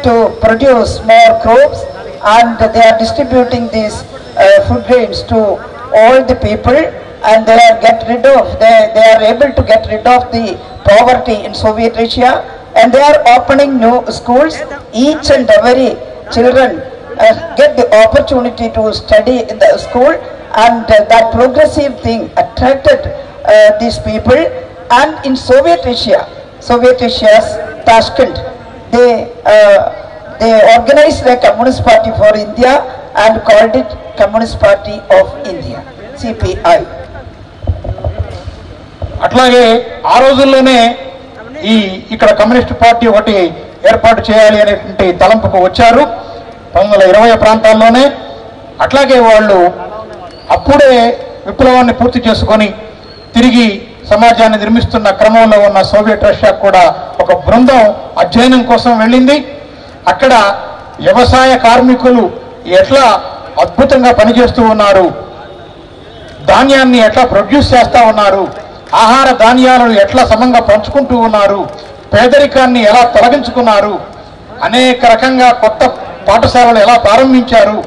to produce more crops, and they are distributing these food grains to all the people, and they are able to get rid of the poverty in Soviet Russia, and they are opening new schools. Each and every children get the opportunity to study in the school, and that progressive thing attracted these people. And in Soviet Russia's Tashkent, they organized a Communist Party for India and called it Communist Party of India, CPI.
అట్లాగే ఆ రోజుల్లోనే ఇక్కడ communist party ఒకటి ఏర్పాటు చేయాలి అనేటువంటి తలంపుకు వచ్చారు 1920 ప్రాంతాల్లోనే. అట్లాగే వాళ్ళు అప్పుడే విప్లవాన్ని పూర్తి చేసుకొని తిరిగి సమాజాన్ని నిర్మిస్తున్న క్రమంలో ఉన్న సోవియట్ రష్యా కూడా ఒక బృందం అధ్యయనం కోసం వెళ్ళింది. అక్కడ వ్యవసాయ కార్మికులు ఎట్లా అద్భుతంగా పనిచేస్తూ ఉన్నారు, ధాన్యాన్ని ఎట్లా ప్రొడ్యూస్ చేస్తూ ఉన్నారు, ఆహార ధాన్యాలను ఎట్లా సమంగా పంచుకుంటూ ఉన్నారు, పేదరికాన్ని ఎలా తొలగించుకున్నారు, అనేక రకంగా కొత్త పాఠశాలలు ఎలా ప్రారంభించారు,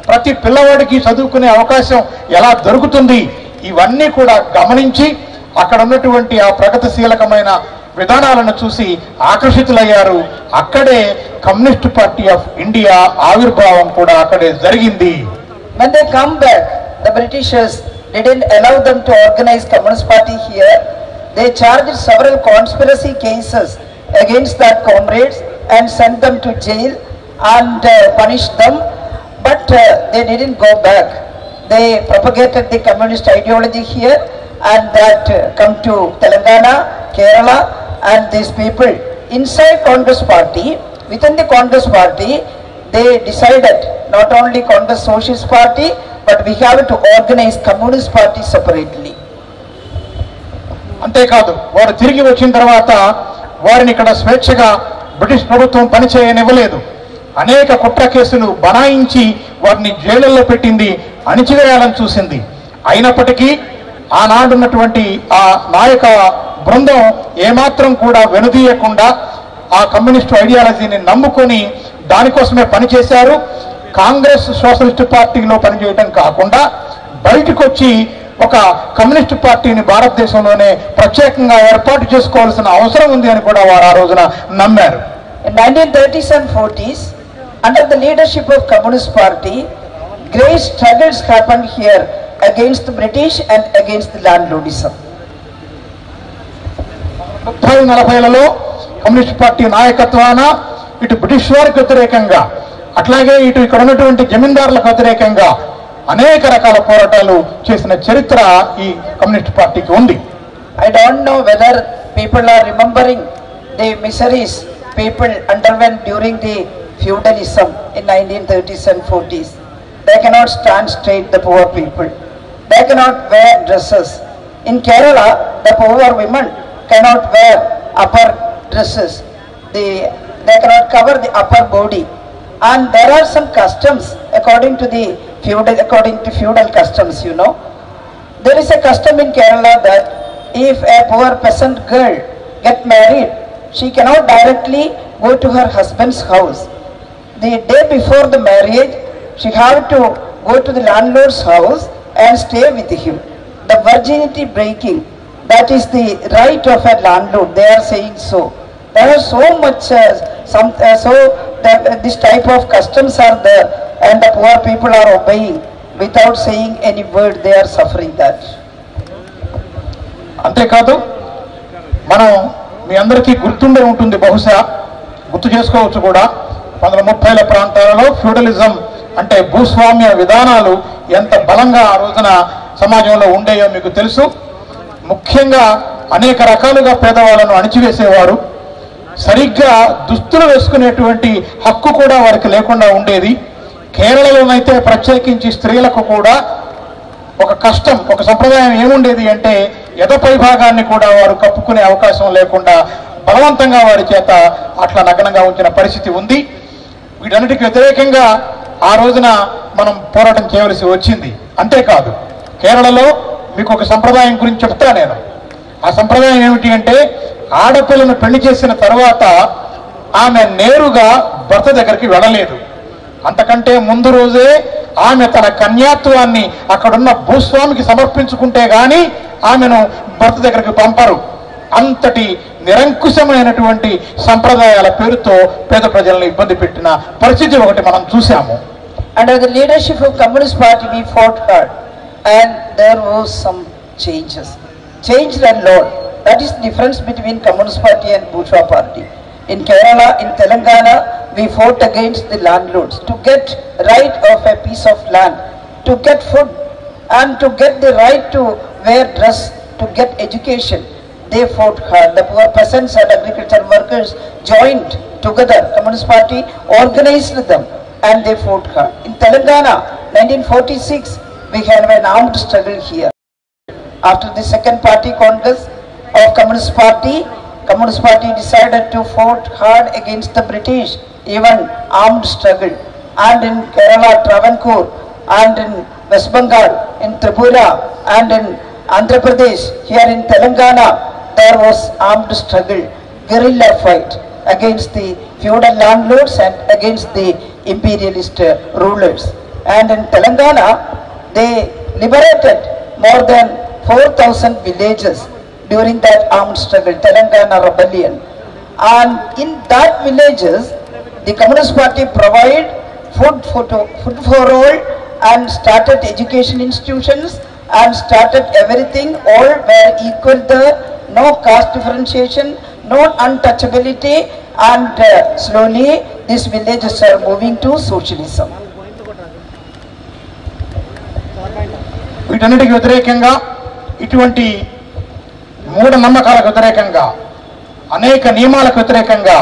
ప్రతి పిల్లవాడికి చదువుకునే అవకాశం ఎలా దొరుకుతుంది, ఇవన్నీ కూడా గమనించి అక్కడ ఉన్నటువంటి ఆ ప్రగతిశీలకమైన విధానాలను చూసి ఆకర్షితులయ్యారు. అక్కడే కమ్యూనిస్ట్ పార్టీ ఆఫ్ ఇండియా ఆవిర్భావం కూడా అక్కడే జరిగింది.
When they come back, the Britishers didn't allow them to organize Communist Party here. They charged several conspiracy cases against their comrades and sent them to jail and punished them. But they didn't go back. They propagated the communist ideology here, and that come to Telangana, Kerala, and these people inside Congress Party, within the Congress Party, they decided not only Congress Socialist Party, but we have to organize Communist Party separately.
అంతేకాదు వారు తిరిగి వచ్చిన తర్వాత వారిని ఇక్కడ స్వేచ్ఛగా British ప్రభుత్వం పనిచేయనివ్వలేదు. అనేక కుట్ర కేసులు బనాయించి వారిని జైలుల్లో పెట్టింది, అణిచివేయాలని చూసింది. అయినప్పటికీ ఆనాడున్నటువంటి ఆ నాయక బృందం ఏమాత్రం కూడా వెనుదీయకుండా ఆ కమ్యూనిస్టు ఐడియాలజీని నమ్ముకొని దానికోసమే పనిచేశారు. కాంగ్రెస్ సోషలిస్టు పార్టీలో పనిచేయడం కాకుండా బయటకు వచ్చి ఒక కమ్యూనిస్టు పార్టీని భారతదేశంలోనే ప్రత్యేకంగా ఏర్పాటు చేసుకోవాల్సిన అవసరం ఉంది అని కూడా వారు ఆ రోజున నమ్మారు.
In 1930s and 40s, under the leadership of Communist Party, great struggles happened here against the British and against the landlordism.
30-40లలో కమ్యూనిస్ట్ పార్టీ నాయకత్వాన ఇటు బ్రిటిష్ వారికి వ్యతిరేకంగా అట్లాగే ఇటు ఇక్కడ ఉన్నటువంటి జమీందారులకు వ్యతిరేకంగా అనేక రకాల పోరాటాలు చేసిన చరిత్ర ఈ కమ్యూనిస్ట్ పార్టీకి ఉంది.
I don't know whether people are remembering the miseries people underwent during the feudalism in 1930s and 40s. They cannot stand straight, the poor people. They cannot wear dresses. In Kerala, the poor women cannot wear upper dresses. They cannot cover the upper body. And there are some customs according to feudal customs, you know. There is a custom in Kerala that if a poor peasant girl get married, she cannot directly go to her husband's house. The day before the marriage, she have to go to the landlord's house and stay with him. The virginity breaking, that is the right of a landlord, they are saying so. There are so much, this type of customs are there, and the poor people are obeying without saying any word, they are suffering that.
అంతేకాదు మనం మీ అందరికీ గుర్తుండే ఉంటుంది, బహుశా గుర్తు చేసుకోవచ్చు కూడా, 1930ల ప్రాంతాలలో ఫ్యూడలిజం అంటే భూస్వామ్య విధానాలు ఎంత బలంగా ఆ రోజున సమాజంలో ఉండేయో మీకు తెలుసు. ముఖ్యంగా అనేక రకాలుగా పేదవాళ్ళను అణిచివేసేవారు. సరిగ్గా దుస్తులు వేసుకునేటువంటి హక్కు కూడా వారికి లేకుండా ఉండేది. కేరళలోనైతే ప్రత్యేకించి స్త్రీలకు కూడా ఒక కష్టం, ఒక సంప్రదాయం ఏముండేది అంటే ఎదపై భాగాన్ని కూడా వారు కప్పుకునే అవకాశం లేకుండా బలవంతంగా వారి చేత అట్లా నగ్నంగా ఉంచిన పరిస్థితి ఉంది. వీటన్నిటికి వ్యతిరేకంగా ఆ రోజున మనం పోరాటం చేయవలసి వచ్చింది. అంతేకాదు కేరళలో మీకు ఒక సంప్రదాయం గురించి చెప్తా నేను. ఆ సంప్రదాయం ఏమిటి అంటే ఆడపిల్లను పెళ్లి చేసిన తర్వాత ఆమె నేరుగా భర్త దగ్గరికి వెళ్ళలేదు. అంతకంటే ముందు రోజే ఆమె తన కన్యాత్వాన్ని అక్కడున్న భూస్వామికి సమర్పించుకుంటే గాని ఆమెను భర్త దగ్గరికి పంపరు. అంతటి నిరంకుశమైనటువంటి సంప్రదాయాల పేరుతో పేద ప్రజలను ఇబ్బంది పెట్టిన పరిస్థితి ఒకటి మనం చూసాము.
Under the leadership of Communist Party, we fought hard, and there was some changes. Changed a lot. That is the difference between Communist Party and Bourgeois Party. In Kerala, in Telangana, we fought against the landlords to get right of a piece of land, to get food, and to get the right to wear dress, to get education. They fought hard. The poor peasants and agricultural workers joined together. Communist Party organized them, and they fought hard. In Telangana, 1946, we had an armed struggle here. After the second party congress of Communist Party decided to fight hard against the British, even armed struggle. And in Kerala, Travancore, and in West Bengal, in Tripura, and in Andhra Pradesh, here in Telangana, there was armed struggle, guerrilla fight against the feudal landlords and against the imperialist rulers. And in Telangana, they liberated more than 4,000 villages during that armed struggle, Telangana rebellion. And in that villages, the Communist Party provided food for all, and started education institutions, and started everything. All were equal there, no caste differentiation, no untouchability, and slowly these villages are moving to socialism.
వీటన్నిటికి వ్యతిరేకంగా, ఇటువంటి మూఢనమ్మకాలకు వ్యతిరేకంగా, అనేక నియమాలకు వ్యతిరేకంగా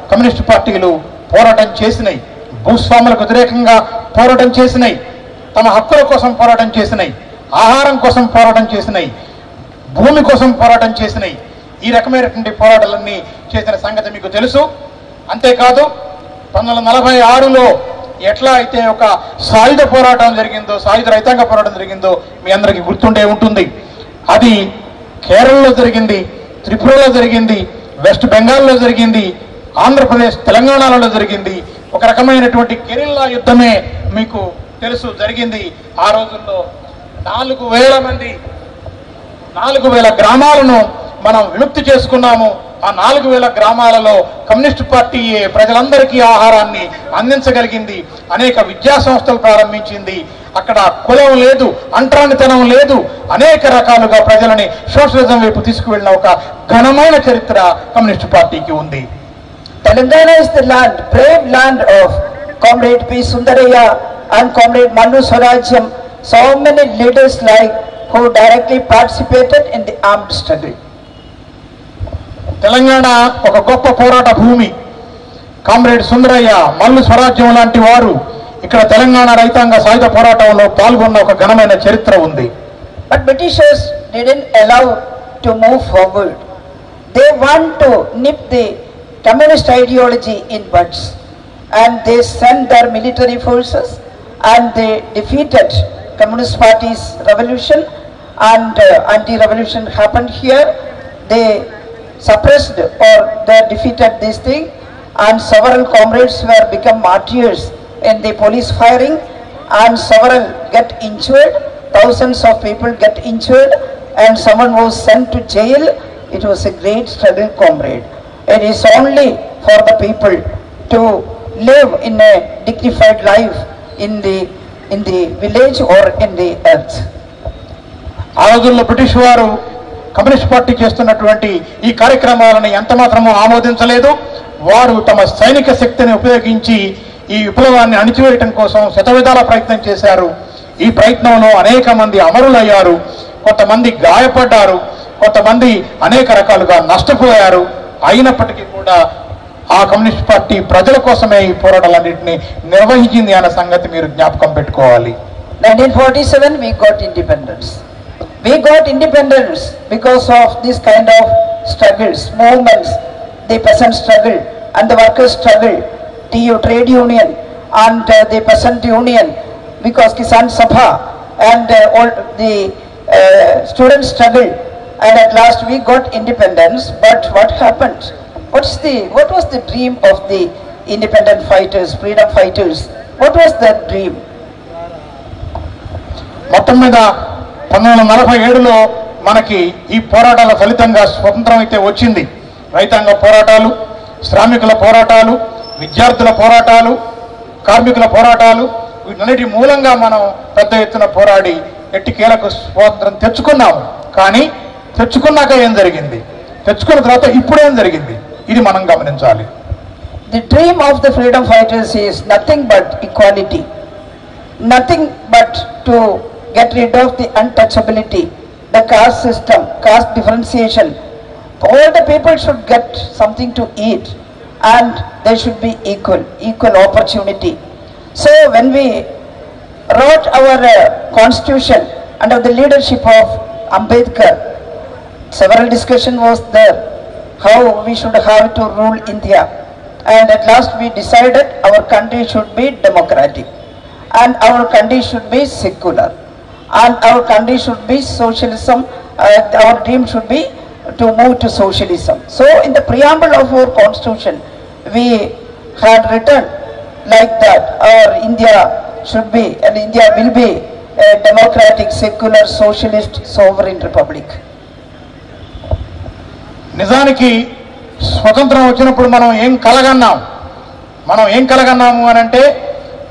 communist పార్టీలు పోరాటం చేసినాయి. భూస్వాములకు వ్యతిరేకంగా పోరాటం చేసినాయి, తమ హక్కుల కోసం పోరాటం చేసినాయి, ఆహారం కోసం పోరాటం చేసినాయి, భూమి కోసం పోరాటం చేసినాయి. ఈ రకమైనటువంటి పోరాటాలన్నీ చేసిన సంగతి మీకు తెలుసు. అంతేకాదు 1946లో ఎట్లా అయితే ఒక సాయుధ పోరాటం జరిగిందో, సాయుధ రైతాంగ పోరాటం జరిగిందో మీ అందరికీ గుర్తుండే ఉంటుంది. అది కేరళలో జరిగింది, త్రిపురలో జరిగింది, వెస్ట్ బెంగాల్లో జరిగింది, ఆంధ్రప్రదేశ్ తెలంగాణలో జరిగింది. ఒక రకమైనటువంటి గెరిల్లా యుద్ధమే మీకు తెలుసు జరిగింది. ఆ రోజుల్లో 4,000 గ్రామాలను మనం విముక్తి చేసుకున్నాము. ఆ 4,000 గ్రామాలలో కమ్యూనిస్టు పార్టీ ప్రజలందరికీ ఆహారాన్ని అందించగలిగింది. అనేక విద్యా సంస్థలు ప్రారంభించింది. అక్కడ కులం లేదు, అంటరానితనం లేదు. అనేక రకాలుగా ప్రజలని సోషలిజం వైపు తీసుకువెళ్ళిన ఒక ఘనమైన చరిత్ర కమ్యూనిస్టు పార్టీకి ఉంది.
Telangana is the land, brave land of Comrade P. Sundaraya and Comrade Mannu Swarajyam. So many leaders who directly participated in the armed struggle.
Telangana ఒక గొప్ప పోరాట భూమి. కామ్రేడ్ సుందరయ్య, మల్లు స్వరాజ్యం లాంటి వారు ఇక్కడ తెలంగాణ రైతాంగ సాయుధ పోరాటంలో పాల్గొన్న ఒక ఘనమైన చరిత్ర ఉంది.
But Britishers didn't allow to move forward. They want to nip the communist ideology in buds, and they sent their military forces, and they defeated Communist Party's revolution, and anti-revolution happened here. They suppressed or they defeated this thing, and several comrades were become martyrs in the police firing, and several get injured. Thousands of people get injured, and someone was sent to jail. It was a great struggle, comrade. It is only for the people to live in a dignified life in the village or in the earth.
ఆ రోజుల్లో British వారు communist party చేస్తున్నటువంటి ఈ కార్యక్రమాలను ఎంత మాత్రమూ ఆమోదించలేదు. వారు తమ సైనిక శక్తిని ఉపయోగించి ఈ విప్లవాన్ని అణిచివేయటం కోసం శతవిధాల ప్రయత్నం చేశారు. ఈ ప్రయత్నంలో అనేక మంది అమరులయ్యారు, కొంతమంది గాయపడ్డారు, కొంతమంది అనేక రకాలుగా నష్టపోయారు. అయినప్పటికీ కూడా ఆ కమ్యూనిస్ట్ పార్టీ ప్రజల కోసమే ఈ పోరాటాలన్నింటినీ నిర్వహించింది అన్న సంగతి మీరు జ్ఞాపకం పెట్టుకోవాలి.
1947 we got independence. We got independence because of this kind of struggles, movements, the peasant struggle and the workers struggle, TU trade union and the peasant union, because Kisan Sabha and all the student struggle, and at last we got independence. But what happened? What was the dream of the independent fighters, freedom fighters? What was that dream?
మొత్తం మీద 1947లో మనకి ఈ పోరాటాల ఫలితంగా స్వతంత్రం అయితే వచ్చింది. రైతాంగ పోరాటాలు, శ్రామికుల పోరాటాలు, విద్యార్థుల పోరాటాలు, కార్మికుల పోరాటాలు, వీటన్నిటి మూలంగా మనం పెద్ద ఎత్తున పోరాడి ఎట్టికేలకు స్వాతంత్రం తెచ్చుకున్నాము. కానీ తెచ్చుకున్నాక ఏం జరిగింది, తెచ్చుకున్న తర్వాత ఇప్పుడేం జరిగింది, ఇది మనం గమనించాలి.
The dream of the freedom fighters is nothing but equality, nothing but to get rid of the untouchability, the caste system, caste differentiation. All the people should get something to eat and they should be equal opportunity. So when we wrote our constitution under the leadership of Ambedkar, several discussion was there how we should have to rule India, and at last we decided our country should be democratic and our country should be secular and our country should be socialism. Our dream should be to move to socialism. So in the preamble of our constitution we had written like that our India should be and India will be a democratic, secular, socialist, sovereign republic.
నిజానికి స్వతంత్రం వచ్చినప్పుడు మనం ఏం కలగన్నాము అని అంటే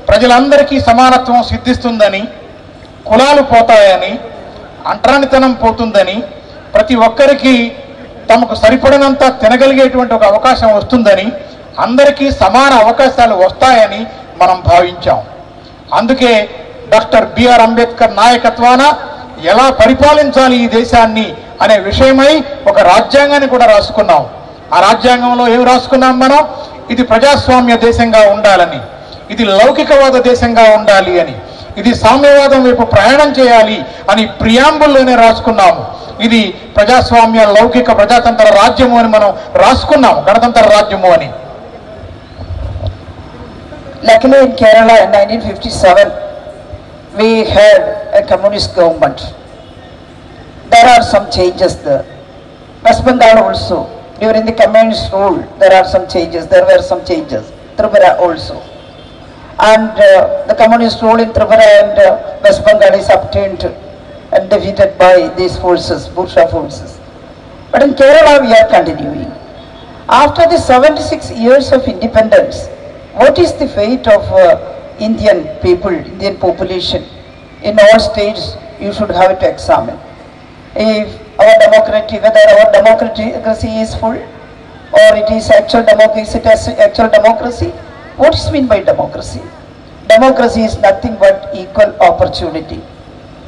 ప్రజలందరికీ సమానత్వం సిద్ధిస్తుందని, కులాలు పోతాయని, అంటరానితనం పోతుందని, ప్రతి ఒక్కరికి తమకు సరిపడినంత తినగలిగేటువంటి ఒక అవకాశం వస్తుందని, అందరికీ సమాన అవకాశాలు వస్తాయని మనం భావించాం. అందుకే డాక్టర్ బిఆర్ అంబేద్కర్ నాయకత్వాన ఎలా పరిపాలించాలి ఈ దేశాన్ని అనే విషయమై ఒక రాజ్యాంగాన్ని కూడా రాసుకున్నాం. ఆ రాజ్యాంగంలో ఏం రాసుకున్నాం మనం? ఇది ప్రజాస్వామ్య దేశంగా ఉండాలని, ఇది లౌకికవాద దేశంగా ఉండాలి అని, ఇది సామ్యవాదం వైపు ప్రయాణం చేయాలి అని ప్రియాంబుల్లోనే రాసుకున్నాము. ఇది ప్రజాస్వామ్య లౌకిక ప్రజాతంత్ర రాజ్యము అని మనం రాసుకున్నాము, గణతంత్ర రాజ్యము అని.
Luckily in Kerala in 1957 we had a communist government. There are some changes there. West Bengal also, during the communist rule there are some changes, there were some changes. Tripura also. And the communist rule in Tripura and West Bengal is obtained and defeated by these forces, bourgeois forces. But in Kerala we are continuing. After the 76 years of independence, what is the fate of Indian people, Indian population? In all states you should have to examine. If our democracy, whether our democracy is full or it is actual democracy. What is meant by democracy? Democracy is nothing but equal opportunity.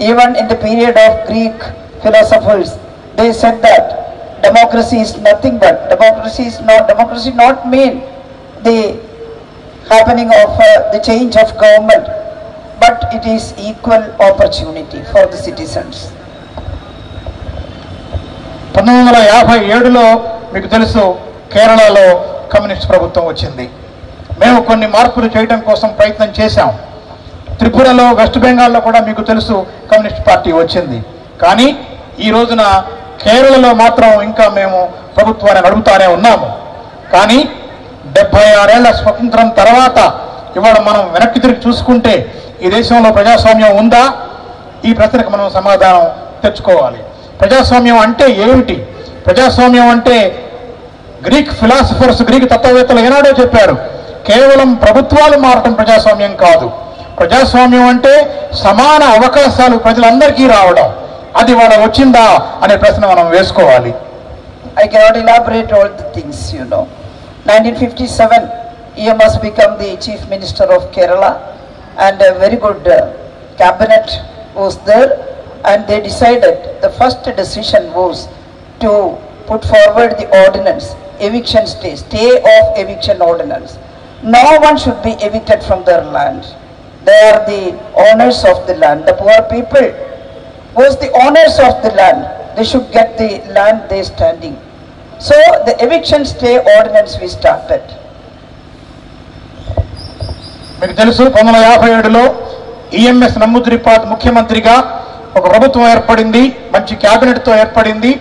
Even in the period of Greek philosophers, they said that democracy is nothing but, democracy not mean the happening of the change of government, but it is equal opportunity for the citizens.
1957లో మీకు తెలుసు కేరళలో communist ప్రభుత్వం వచ్చింది. మేము కొన్ని మార్పులు చేయడం కోసం ప్రయత్నం చేశాం. త్రిపురలో, వెస్ట్ బెంగాల్లో కూడా మీకు తెలుసు కమ్యూనిస్ట్ పార్టీ వచ్చింది. కానీ ఈ రోజున కేరళలో మాత్రం ఇంకా మేము ప్రభుత్వాన్ని నడుపుతానే ఉన్నాము. కానీ 76 ఏళ్ల స్వతంత్రం తర్వాత ఇవాళ మనం వెనక్కి తిరిగి చూసుకుంటే ఈ దేశంలో ప్రజాస్వామ్యం ఉందా? ఈ ప్రశ్నకు మనం సమాధానం తెచ్చుకోవాలి. ప్రజాస్వామ్యం అంటే ఏమిటి? ప్రజాస్వామ్యం అంటే గ్రీక్ ఫిలాసఫర్స్, గ్రీక్ తత్వవేత్తలు ఏనాడో చెప్పారు, కేవలం ప్రభుత్వాలు మారటం ప్రజాస్వామ్యం కాదు. ప్రజాస్వామ్యం అంటే సమాన అవకాశాలు ప్రజలందరికీ రావడం. అది వాళ్ళ వచ్చిందా అనే ప్రశ్న మనం వేసుకోవాలి.
I cannot elaborate all the things, 1957 EMS became the Chief Minister of Kerala and a very good cabinet was there, and they decided, the first decision was to put forward the ordinance, eviction stay of eviction ordinance. No one should be evicted from their land. They are the owners of the land. The poor people was the owners of the land. They should get the land they standing. So the eviction stay ordinance we started.
మీకు తెలుసు 1957లో EMS నమూద్రిపాద్ ముఖ్యమంత్రిగా ఒక ప్రభుత్వం ఏర్పడింది, మంచి క్యాబినెట్తో ఏర్పడింది.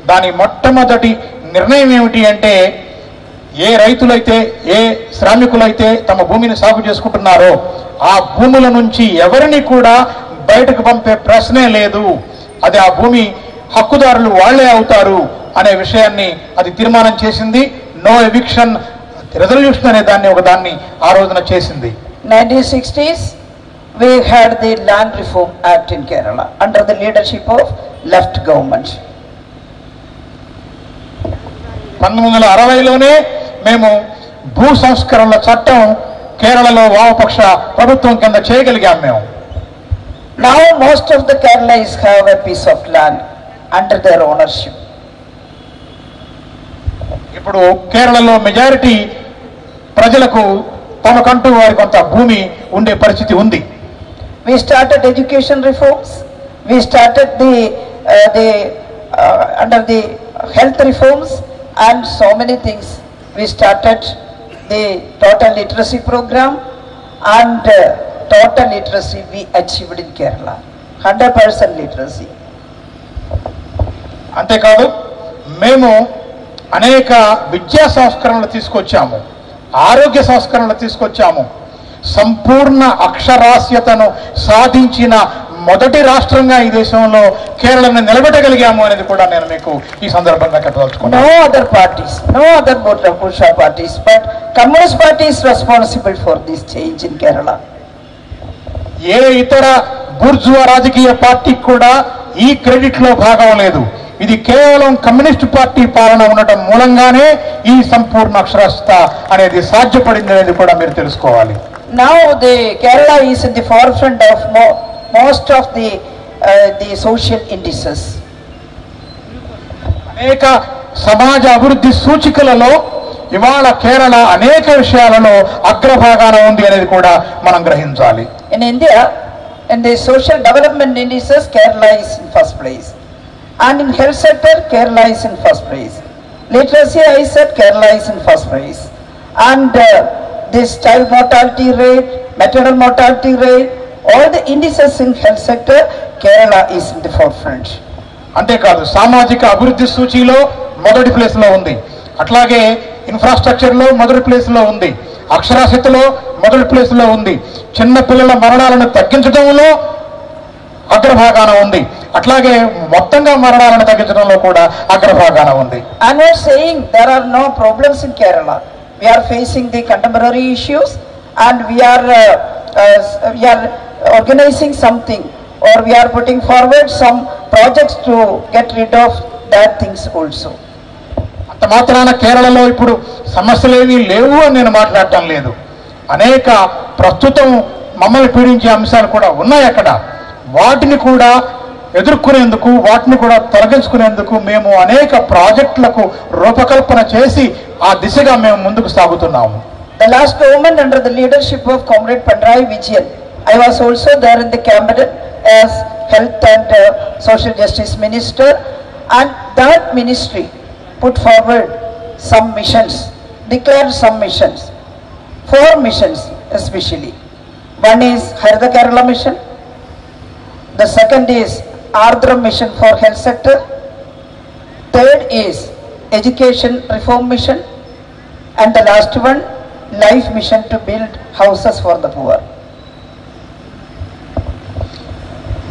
దాని మొట్టమొదటి నిర్ణయం ఏమిటి అంటే, ఏ రైతులైతే, ఏ శ్రామికులైతే తమ భూమిని సాగు చేసుకుంటున్నారో ఆ భూముల నుంచి ఎవరిని కూడా బయటకు పంపే ప్రశ్నే లేదు. అది ఆ భూమి హక్కుదారులు వాళ్లే అవుతారు అనే విషయాన్ని అది తీర్మానం చేసింది. నో ఎవిక్షన్ రెజల్యూషన్ అనే దాన్ని ఒకదాన్ని ఆ రోజున చేసింది.
1960s we had the Land Reform Act in Kerala under the leadership of left government.
1960లోనే మేము భూ సంస్కరణల చట్టం కేరళలో వామపక్ష ప్రభుత్వం కింద చేయగలిగాం మేము.
Now most of the Kerala have a piece of land under their ownership.
ఇప్పుడు కేరళలో మెజారిటీ ప్రజలకు తమకంటూ వారి కొంత భూమి ఉండే పరిస్థితి ఉంది.
We started education reforms. We started under the health reforms and so many things. We started the total literacy program and total literacy we achieved in Kerala. 100% literacy.
అంతేకాదు మేము అనేక విద్యా సంస్కరణలు తీసుకొచ్చాము, ఆరోగ్య సంస్కరణలు తీసుకొచ్చాము. సంపూర్ణ అక్షరాస్యతను సాధించిన మొదటి రాష్ట్రంగా ఈ దేశంలో కేరళను నిలబెట్టగలిగాము అనేది కూడా నేను మీకు ఈ సందర్భంగా చెప్పదలుచుకున్నాను.
No other parties, no other Bhutapusha parties, but Communist Party is responsible for this change in Kerala.
ఏ ఇతర బూర్జువా రాజకీయ పార్టీకి కూడా ఈ క్రెడిట్ లో భాగం లేదు. ఇది కేవలం కమ్యూనిస్టు పార్టీ పాలన ఉండటం మూలంగానే ఈ సంపూర్ణ అక్షరాస్యత అనేది సాధ్యపడింది అనేది కూడా మీరు తెలుసుకోవాలి.
Now the Kerala is in the forefront of most of the social indices.
అనేక సమాజ అభివృద్ధి సూచికలలో ఇవాళ కేరళ అనేక విషయాలలో అగ్రభాగాన ఉంది అనేది కూడా మనం గ్రహించాలి.
In India, in the social development indices, Kerala is in first place. And in health sector, Kerala is in first place. Literacy, I said, Kerala is in first place. And this child mortality rate, maternal mortality rate, all the indices in health sector, Kerala is in the forefront.
అంతేకాదు సామాజిక అభివృద్ధి సూచీలో మొదటి ప్లేస్లో ఉంది, అట్లాగే ఇన్ఫ్రాస్ట్రక్చర్లో మొదటి ప్లేస్లో ఉంది, అక్షరాస్యతలో మొదటి ప్లేస్లో ఉంది, చిన్న పిల్లల మరణాలను తగ్గించడంలో అగ్రభాగాన ఉంది, అట్లాగే మొత్తంగా మరణాలను తగ్గించడంలో కూడా అగ్రభాగాన ఉంది.
I'm not saying there are no problems in Kerala. We are facing the contemporary issues and we are organizing something, or we are putting forward some projects to get rid of that things also.
అంత మాత్రాన కేరళలో ఇప్పుడు సమస్యలేవి లేవు అని నేను మాట్లాడటం లేదు. అనేక ప్రస్తుతం మమ్మల్ని పీడించే అంశాలు కూడా ఉన్నాయి అక్కడ. వాటిని కూడా ఎదుర్కొనేందుకు, వాటిని కూడా తొలగించుకునేందుకు మేము అనేక ప్రాజెక్టులకు రూపకల్పన చేసి ఆ దిశగా మేము ముందుకు సాగుతున్నాము.
The last government under the leadership of Comrade Pinarayi Vijayan, I was also there in the cabinet as Health and Social Justice Minister, and that ministry put forward some missions, declared some missions, 4 missions especially. One is Harita Kerala mission, the second is Ardhra mission for health sector, third is education reform mission, and the last one life mission to build houses for the poor.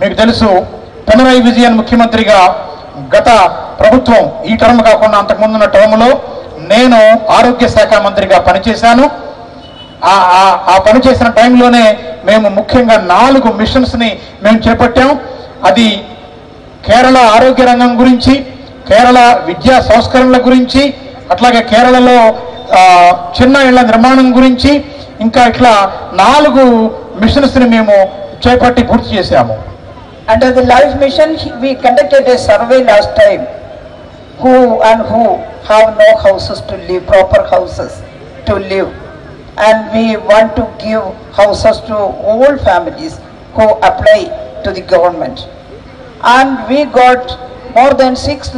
మీకు తెలుసు, పినరయి విజయన్ ముఖ్యమంత్రిగా గత ప్రభుత్వం, ఈ term కాకుండా అంతకుముందున్న టర్మ్లో నేను ఆరోగ్య శాఖ మంత్రిగా పనిచేశాను. ఆ పనిచేసిన టైంలోనే మేము ముఖ్యంగా 4 మిషన్స్ని మేము చేపట్టాం. అది కేరళ ఆరోగ్య రంగం గురించి, కేరళ విద్యా సంస్కరణల గురించి, అట్లాగే కేరళలో చిన్న ఇళ్ల నిర్మాణం గురించి, ఇంకా ఇట్లా 4 మిషన్స్ని మేము చేపట్టి పూర్తి చేశాము.
Under the life mission, we conducted a survey last time, who have no houses to live, proper houses to live, and we want to give houses to all families who apply to the government, and we got more than 6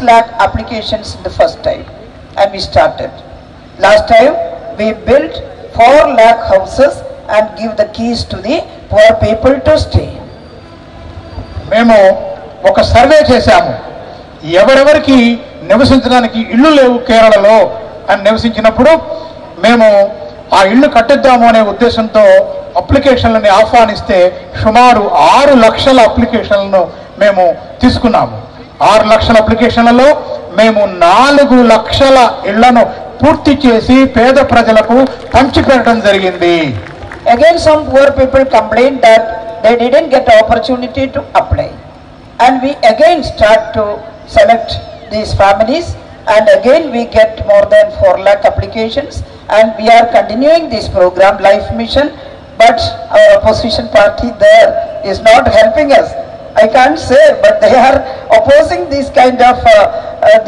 lakh applications in the first time, and we started. Last time we built 4 lakh houses and give the keys to the poor people to stay.
మేము ఒక survey చేశాము, ఎవరెవరికి నివసించడానికి ఇళ్ళు లేవు కేరళలో అని నివసించినప్పుడు మేము ఆ ఇళ్ళు కట్టిద్దాము అనే ఉద్దేశంతో అప్లికేషన్లని ఆహ్వానిస్తే సుమారు 6 లక్షల అప్లికేషన్లను మేము తీసుకున్నాము. 6 లక్షల అప్లికేషన్లలో మేము 4 లక్షల ఇళ్లను పూర్తి చేసి పేద ప్రజలకు పంచిపెట్టడం జరిగింది.
Again, some poor people complained that they didn't get the opportunity to apply. And we again start to select these families, and again we get more than 4 lakh applications, and we are continuing this program, Life Mission, but our opposition party there is not helping us. I can't say, but they are opposing this kind of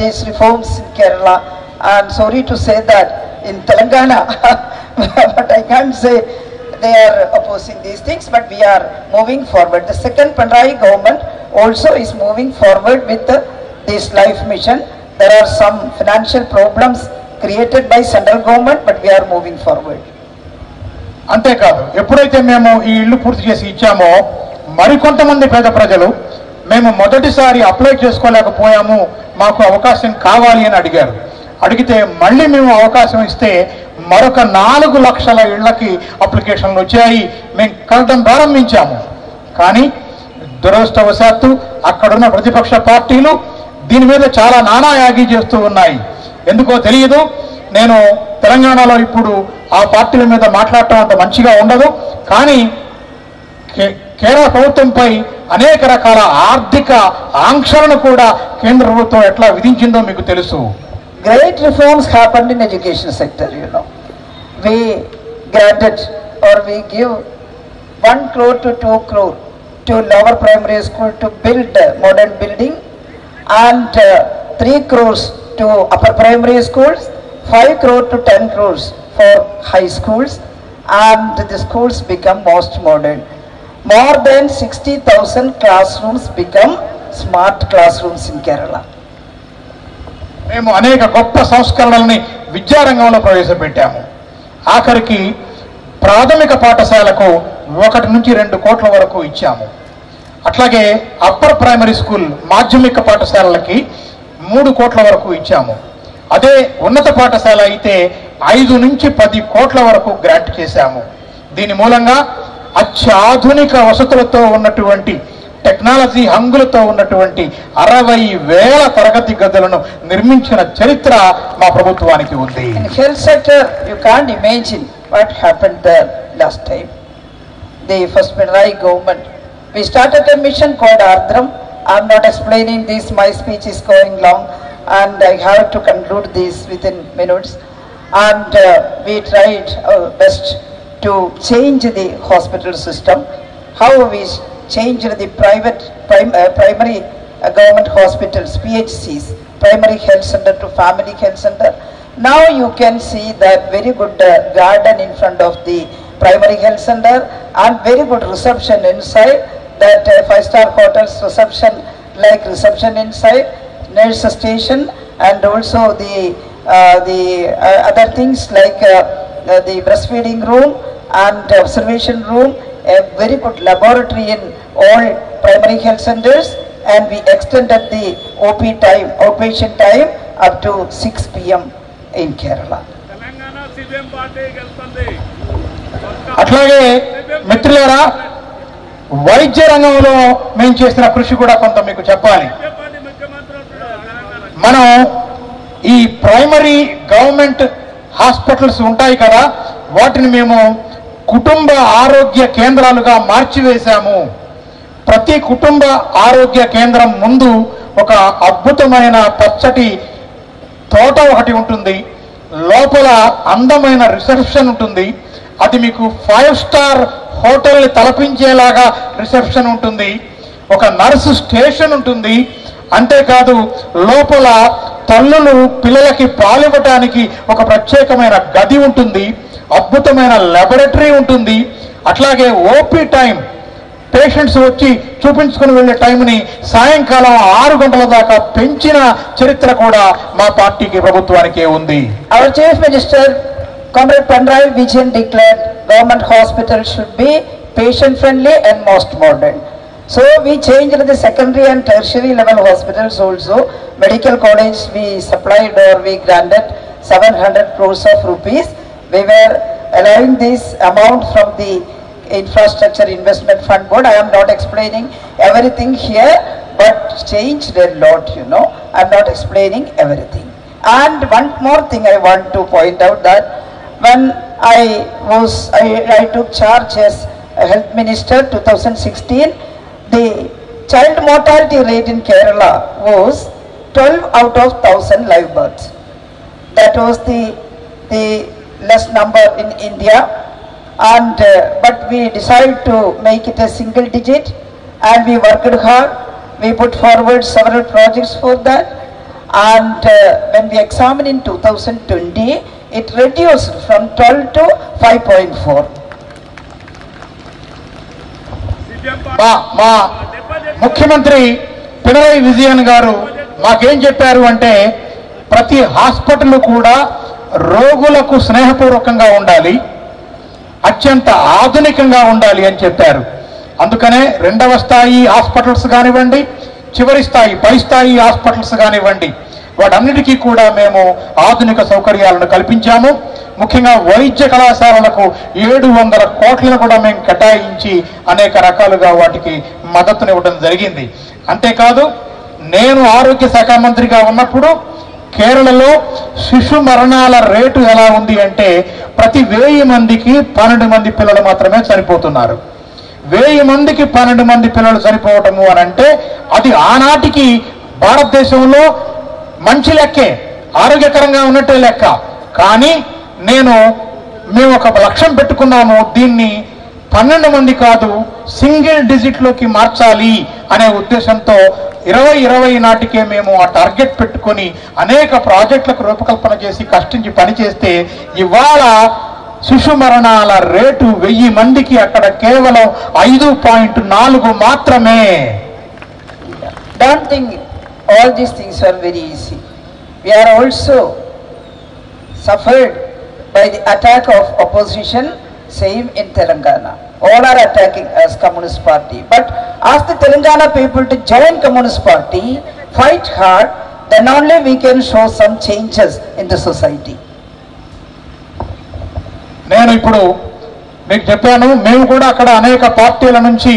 these reforms in Kerala. I'm sorry to say that in Telangana, but I can't say they are opposing these things, but we are moving forward. The second Pinarayi government also is moving forward with this Life Mission. There are some financial problems created by central government, but we are moving forward.
అంతేకాదు ఎప్పుడైతే మేము ఈ ఇల్లు పూర్తి చేసి ఇచ్చామో మరికొంతమంది పేద ప్రజలు మేము మొదటిసారి అప్లై చేసుకోలేకపోయాము, మాకు అవకాశం కావాలి అని అడిగారు. అడిగితే మళ్ళీ మేము అవకాశం ఇస్తే మరొక 4 లక్షల ఇళ్లకి అప్లికేషన్లు వచ్చాయి, మేము కలటం ప్రారంభించాము. కానీ దురదృష్టవశాత్తు అక్కడున్న ప్రతిపక్ష పార్టీలు దీని మీద చాలా నానాయాగి చేస్తూ ఉన్నాయి. ఎందుకో తెలియదు. నేను తెలంగాణలో ఇప్పుడు ఆ పార్టీల మీద మాట్లాడటం అంత మంచిగా ఉండదు, కానీ కేరళ ప్రభుత్వంపై అనేక రకాల ఆర్థిక ఆంక్షలను కూడా కేంద్ర ప్రభుత్వం ఎట్లా విధించిందో మీకు తెలుసు.
Great reforms happened in education sector, you know. We granted or we give 1 crore to 2 crore to lower primary school to build modern building, and 3 crores to upper primary schools, 5 crore to 10 crores for high schools, and the schools become most modern. More than 60,000 classrooms become smart classrooms in Kerala.
మేము అనేక గొప్ప సంస్కరణల్ని విద్యారంగంలో ప్రవేశపెట్టాము. ఆఖరికి ప్రాథమిక పాఠశాలకు 1 నుంచి 2 కోట్ల వరకు ఇచ్చాము. అట్లాగే అప్పర్ ప్రైమరీ స్కూల్ మాధ్యమిక పాఠశాలలకి 3 కోట్ల వరకు ఇచ్చాము. అదే ఉన్నత పాఠశాల అయితే 5 నుంచి 10 కోట్ల వరకు గ్రాంట్ చేశాము. దీని మూలంగా అత్యాధునిక వసతులతో ఉన్నటువంటి టెక్నాలజీ హంగులతో ఉన్నటువంటి 60,000 తరగతి గదులను నిర్మించిన చరిత్ర మా ప్రభుత్వానికి ఉంది.
In health sector, you can't imagine what happened there last time. The first Pinarayi government, we started a mission called Ardram. I'm not explaining this, my speech is going long, and I have to conclude this within minutes. And we tried our best to change the hospital system. How we changed the primary government hospitals, PHCs, primary health center to family health center. Now you can see that very good garden in front of the primary health center and very good reception inside, that 5-star hotels reception, like reception inside, nurse station, and also the other things like the breastfeeding room and observation room, a very good laboratory in all primary health centers, and we extended the OP time, outpatient time, up to 6 p.m. in Kerala.
అట్లాగే మిత్రులారా, వైద్య రంగంలో మేము చేసిన కృషి కూడా కొంత మీకు చెప్పాలి. మనం ఈ ప్రైమరీ గవర్నమెంట్ హాస్పిటల్స్ ఉంటాయి కదా, వాటిని మేము కుటుంబ ఆరోగ్య కేంద్రాలుగా మార్చివేశాము. ప్రతి కుటుంబ ఆరోగ్య కేంద్రం ముందు ఒక అద్భుతమైన పచ్చటి తోట ఒకటి ఉంటుంది, లోపల అందమైన రిసెప్షన్ ఉంటుంది. అది మీకు 5-స్టార్ హోటల్ని తలపించేలాగా రిసెప్షన్ ఉంటుంది. ఒక నర్సు స్టేషన్ ఉంటుంది. అంతేకాదు లోపల తల్లులు పిల్లలకి పాలివ్వటానికి ఒక ప్రత్యేకమైన గది ఉంటుంది. అద్భుతమైన లాబొరేటరీ ఉంటుంది. అట్లాగే ఓపీ టైం, పేషెంట్స్ వచ్చి చూపించుకుని వెళ్ళే టైంని సాయంకాలం 6 గంటల దాకా పెంచిన చరిత్ర కూడా మా పార్టీకి ప్రభుత్వానికి ఉంది.
Our Chief Minister, Comrade Pinarayi Vijayan, declared government hospitals should be patient friendly and most modern. So we changed the secondary and tertiary level hospitals also. Medical college we supplied or we granted 700 crores of rupees. We were allowing this amount from the Infrastructure Investment Fund Board. I am not explaining everything here, but changed a lot, you know. I'm not explaining everything. And one more thing I want to point out, that when I took charge as a health minister 2016, the child mortality rate in Kerala was 12 out of 1,000 live births. That was the less number in India, and but we decided to make it a single digit, and we worked hard. We put forward several projects for that, and when we examined in 2020, it reduced from 12 to 5.4.
మా ముఖ్యమంత్రి పినరయి విజయన్ గారు మాకేం చెప్పారు అంటే, ప్రతి hospital కూడా రోగులకు స్నేహపూర్వకంగా ఉండాలి, అత్యంత ఆధునికంగా ఉండాలి అని చెప్పారు. అందుకనే రెండవ స్థాయి హాస్పిటల్స్ కానివ్వండి, చివరి స్థాయి పై స్థాయి హాస్పిటల్స్ కానివ్వండి, వాటన్నిటికీ కూడా మేము ఆధునిక సౌకర్యాలను కల్పించాము. ముఖ్యంగా వైద్య కళాశాలలకు 700 కోట్లను కూడా మేము కేటాయించి అనేక రకాలుగా వాటికి మద్దతునివ్వడం జరిగింది. అంతేకాదు, నేను ఆరోగ్య శాఖ మంత్రిగా ఉన్నప్పుడు కేరళలో శిశు మరణాల రేటు ఎలా ఉంది అంటే, ప్రతి 1000 మందికి 12 మంది పిల్లలు మాత్రమే చనిపోతున్నారు. 1000 మందికి 12 మంది పిల్లలు చనిపోవటము అని అంటే, అది ఆనాటికి భారతదేశంలో మంచి లెక్కే, ఆరోగ్యకరంగా ఉన్నట్టే లెక్క. కానీ మేము ఒక లక్ష్యం పెట్టుకున్నాము, దీన్ని 12 మంది కాదు సింగిల్ డిజిట్లోకి మార్చాలి అనే ఉద్దేశంతో 2020 నాటికే మేము ఆ టార్గెట్ పెట్టుకొని అనేక ప్రాజెక్టులకు రూపకల్పన చేసి కష్టించి పనిచేస్తే ఇవాళ శిశు మరణాల రేటు 1000 మందికి అక్కడ కేవలం 5.4 మాత్రమే.
Don't think all these things are very easy. We are also suffered by the attack of opposition, same in Telangana. All are attacking us Communist Party. But ask the Telangana people to join Communist Party, fight hard, then only we can show some changes in the society.
నేను ఇప్పుడు మీకు చెప్పాను, మేము కూడా అక్కడ అనేక పార్టీల నుంచి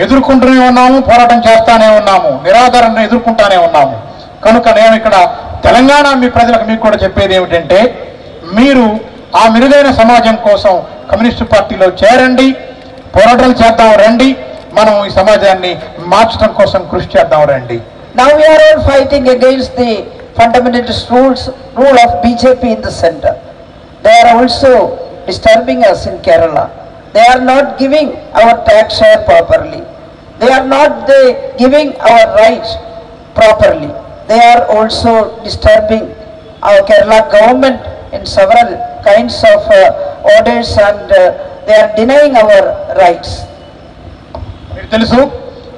ఎదుర్కొంటూనే ఉన్నాము, పోరాటం చేస్తానే ఉన్నాము, నిరాదరణను ఎదుర్కొంటానే ఉన్నాము. కనుక నేను ఇక్కడ తెలంగాణ మీ ప్రజలకు మీకు కూడా చెప్పేది ఏమిటంటే, మీరు ఆ మెరుగైన సమాజం కోసం కమ్యూనిస్టు పార్టీలో చేరండి, పోరాటాలు చేద్దాం రండి, మనం ఈ సమాజాన్ని మార్చడం కోసం కృషి చేద్దాం రండి.
Now we are all fighting against the fundamentalist rule of BJP in the center. They are also disturbing us in Kerala. They are not giving our tax share properly. They are not giving our rights properly. They are also disturbing our Kerala government in several kinds of orders, and they are denying our rights.
మీకు తెలుసు,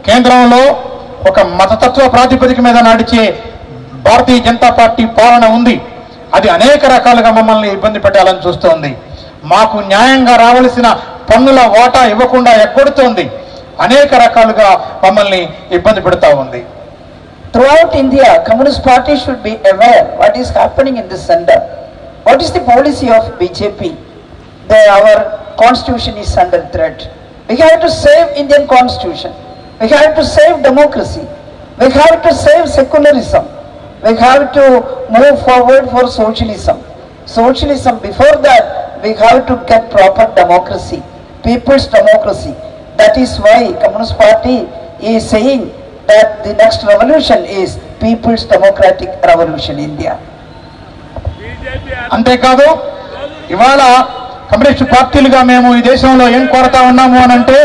కేంద్రంలో ఒక మతతత్వ ప్రాతిపదిక మీద నడిచే Bharatiya Janata party పాలన ఉంది. అది అనేక రకాలుగా మమ్మల్ని ఇబ్బంది పెట్టాలని చూస్తోంది. మాకు న్యాయంగా రావాల్సిన పన్నుల వాటా ఇవ్వకుండా ఎగ్గొడుతోంది. అనేక రకాలుగా మమ్మల్ని ఇబ్బంది పెడతా ఉంది.
Throughout India, Communist Party should be aware what is happening in this center. What is the policy of BJP? Our constitution is under threat. We have to save Indian constitution. We have to save democracy. We have to save secularism. We have to move forward for socialism. Socialism, before that, we have to get proper democracy, people's democracy. That is why Communist Party is saying that the next revolution is People's Democratic Revolution India.
అంతేకాదు, ఇవాళ communist పార్టీలుగా మేము ఈ దేశంలో ఏం కోరుతా ఉన్నాము అని అంటే,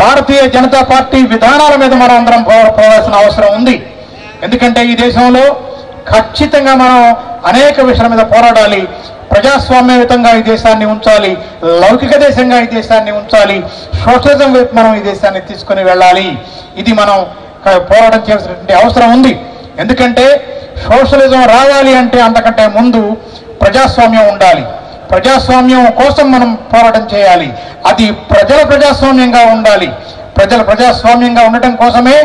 భారతీయ జనతా పార్టీ విధానాల మీద మనం అందరం పోవాల్సిన అవసరం ఉంది. ఎందుకంటే ఈ దేశంలో ఖచ్చితంగా మనం అనేక విషయాల మీద పోరాడాలి. ప్రజాస్వామ్యయుతంగా ఈ దేశాన్ని ఉంచాలి, లౌకిక దేశంగా ఈ దేశాన్ని ఉంచాలి, సోషలిజం వైపు మనం ఈ దేశాన్ని తీసుకుని వెళ్ళాలి. ఇది మనం పోరాటం చేయాల్సినటువంటి అవసరం ఉంది. ఎందుకంటే సోషలిజం రావాలి అంటే అంతకంటే ముందు ప్రజాస్వామ్యం ఉండాలి. ప్రజాస్వామ్యం కోసం మనం పోరాటం చేయాలి. అది ప్రజల ప్రజాస్వామ్యంగా ఉండాలి. ప్రజల ప్రజాస్వామ్యంగా ఉండటం కోసమే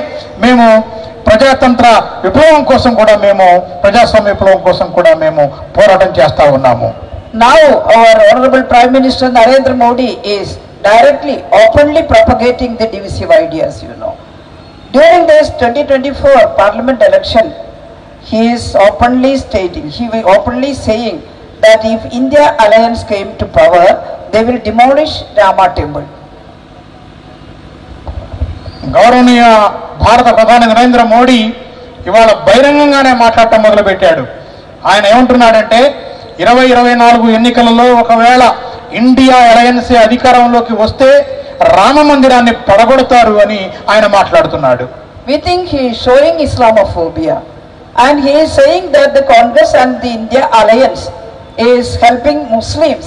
మేము ప్రజాతంత్ర విప్లవం కోసం కూడా ప్రజాస్వామ్య విప్లవం కోసం కూడా పోరాటం చేస్తా ఉన్నాము.
Now our Honorable Prime Minister Narendra Modi is directly, openly propagating the divisive ideas, you know. During this 2024 parliament election, he is openly stating, he will openly saying that if India alliance came to power, they will demolish Rama temple.
గౌరవనీయ భారత ప్రధాని నరేంద్ర మోడీ ఇవాళ బహిరంగంగానే మాట్లాడటం మొదలుపెట్టాడు. ఆయన ఏమంటున్నాడంటే 2024 ఎన్నికలలో ఒకవేళ ఇండియా అలయన్స్ అధికారంలోకి వస్తే రామ మందిరాన్ని పడగొడతారు అని ఆయన మాట్లాడుతున్నాడు.
We think he is showing Islamophobia, and he is saying that the Congress and the India alliance is helping Muslims.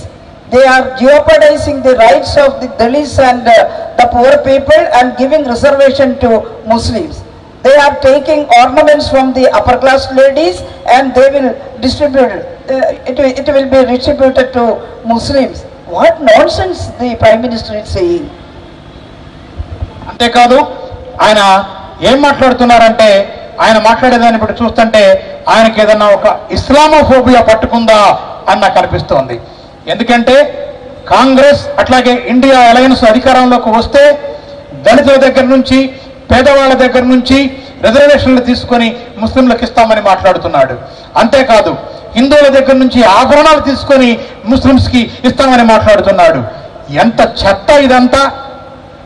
They are jeopardizing the rights of the Dalits and the poor people and giving reservation to Muslims. They are taking ornaments from the upper class ladies and they will distribute it will be distributed to Muslims. What nonsense the Prime Minister is saying.
అంతేకాదు ఆయన ఏం మాట్లాడుతున్నారంటే, ఆయన మాట్లాడేదాన్ని బట్టి చూస్తుంటే ఆయనకి ఏదన్నా ఒక ఇస్లామోఫోబియా పట్టుకుందా అని నాకు అనిపిస్తోంది. ఎందుకంటే కాంగ్రెస్ అట్లాగే ఇండియా అలయన్స్ అధికారంలోకి వస్తే దళితుల దగ్గర నుంచి పేదవాళ్ళ దగ్గర నుంచి రిజర్వేషన్లు తీసుకొని ముస్లింలకు ఇస్తామని మాట్లాడుతున్నాడు. అంతేకాదు హిందువుల దగ్గర నుంచి ఆభరణాలు తీసుకొని ముస్లింస్కి ఇస్తామని మాట్లాడుతున్నాడు. ఎంత చెత్త ఇదంతా!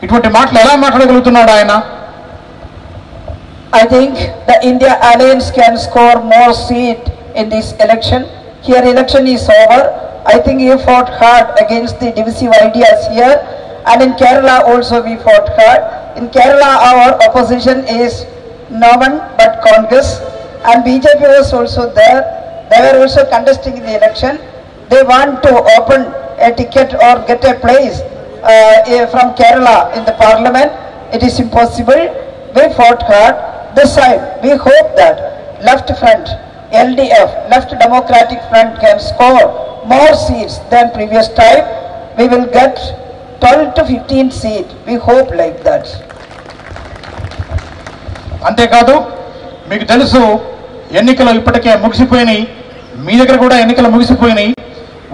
ఇటువంటి మాటలు ఎలా మాట్లాడగలుగుతున్నాడు ఆయన?
I think the India alliance can score more seat in this election. Here election is over. I think you fought hard against the divisive ideas here, and in Kerala also we fought hard. In Kerala our opposition is no one but Congress, and BJP was also there. They were also contesting in the election. They want to open a ticket or get a place from Kerala in the parliament. It is impossible. We fought hard. This time we hope that left front, LDF, Left Democratic Front, can score more seats than previous time. We will get 12 to 15 seats. We hope like that.
అంతేకాదు మీకు తెలుసు ఎన్నికలు ఇప్పటికే ముగిసిపోయినాయి. మీ దగ్గర కూడా ఎన్నికలు ముగిసిపోయినాయి.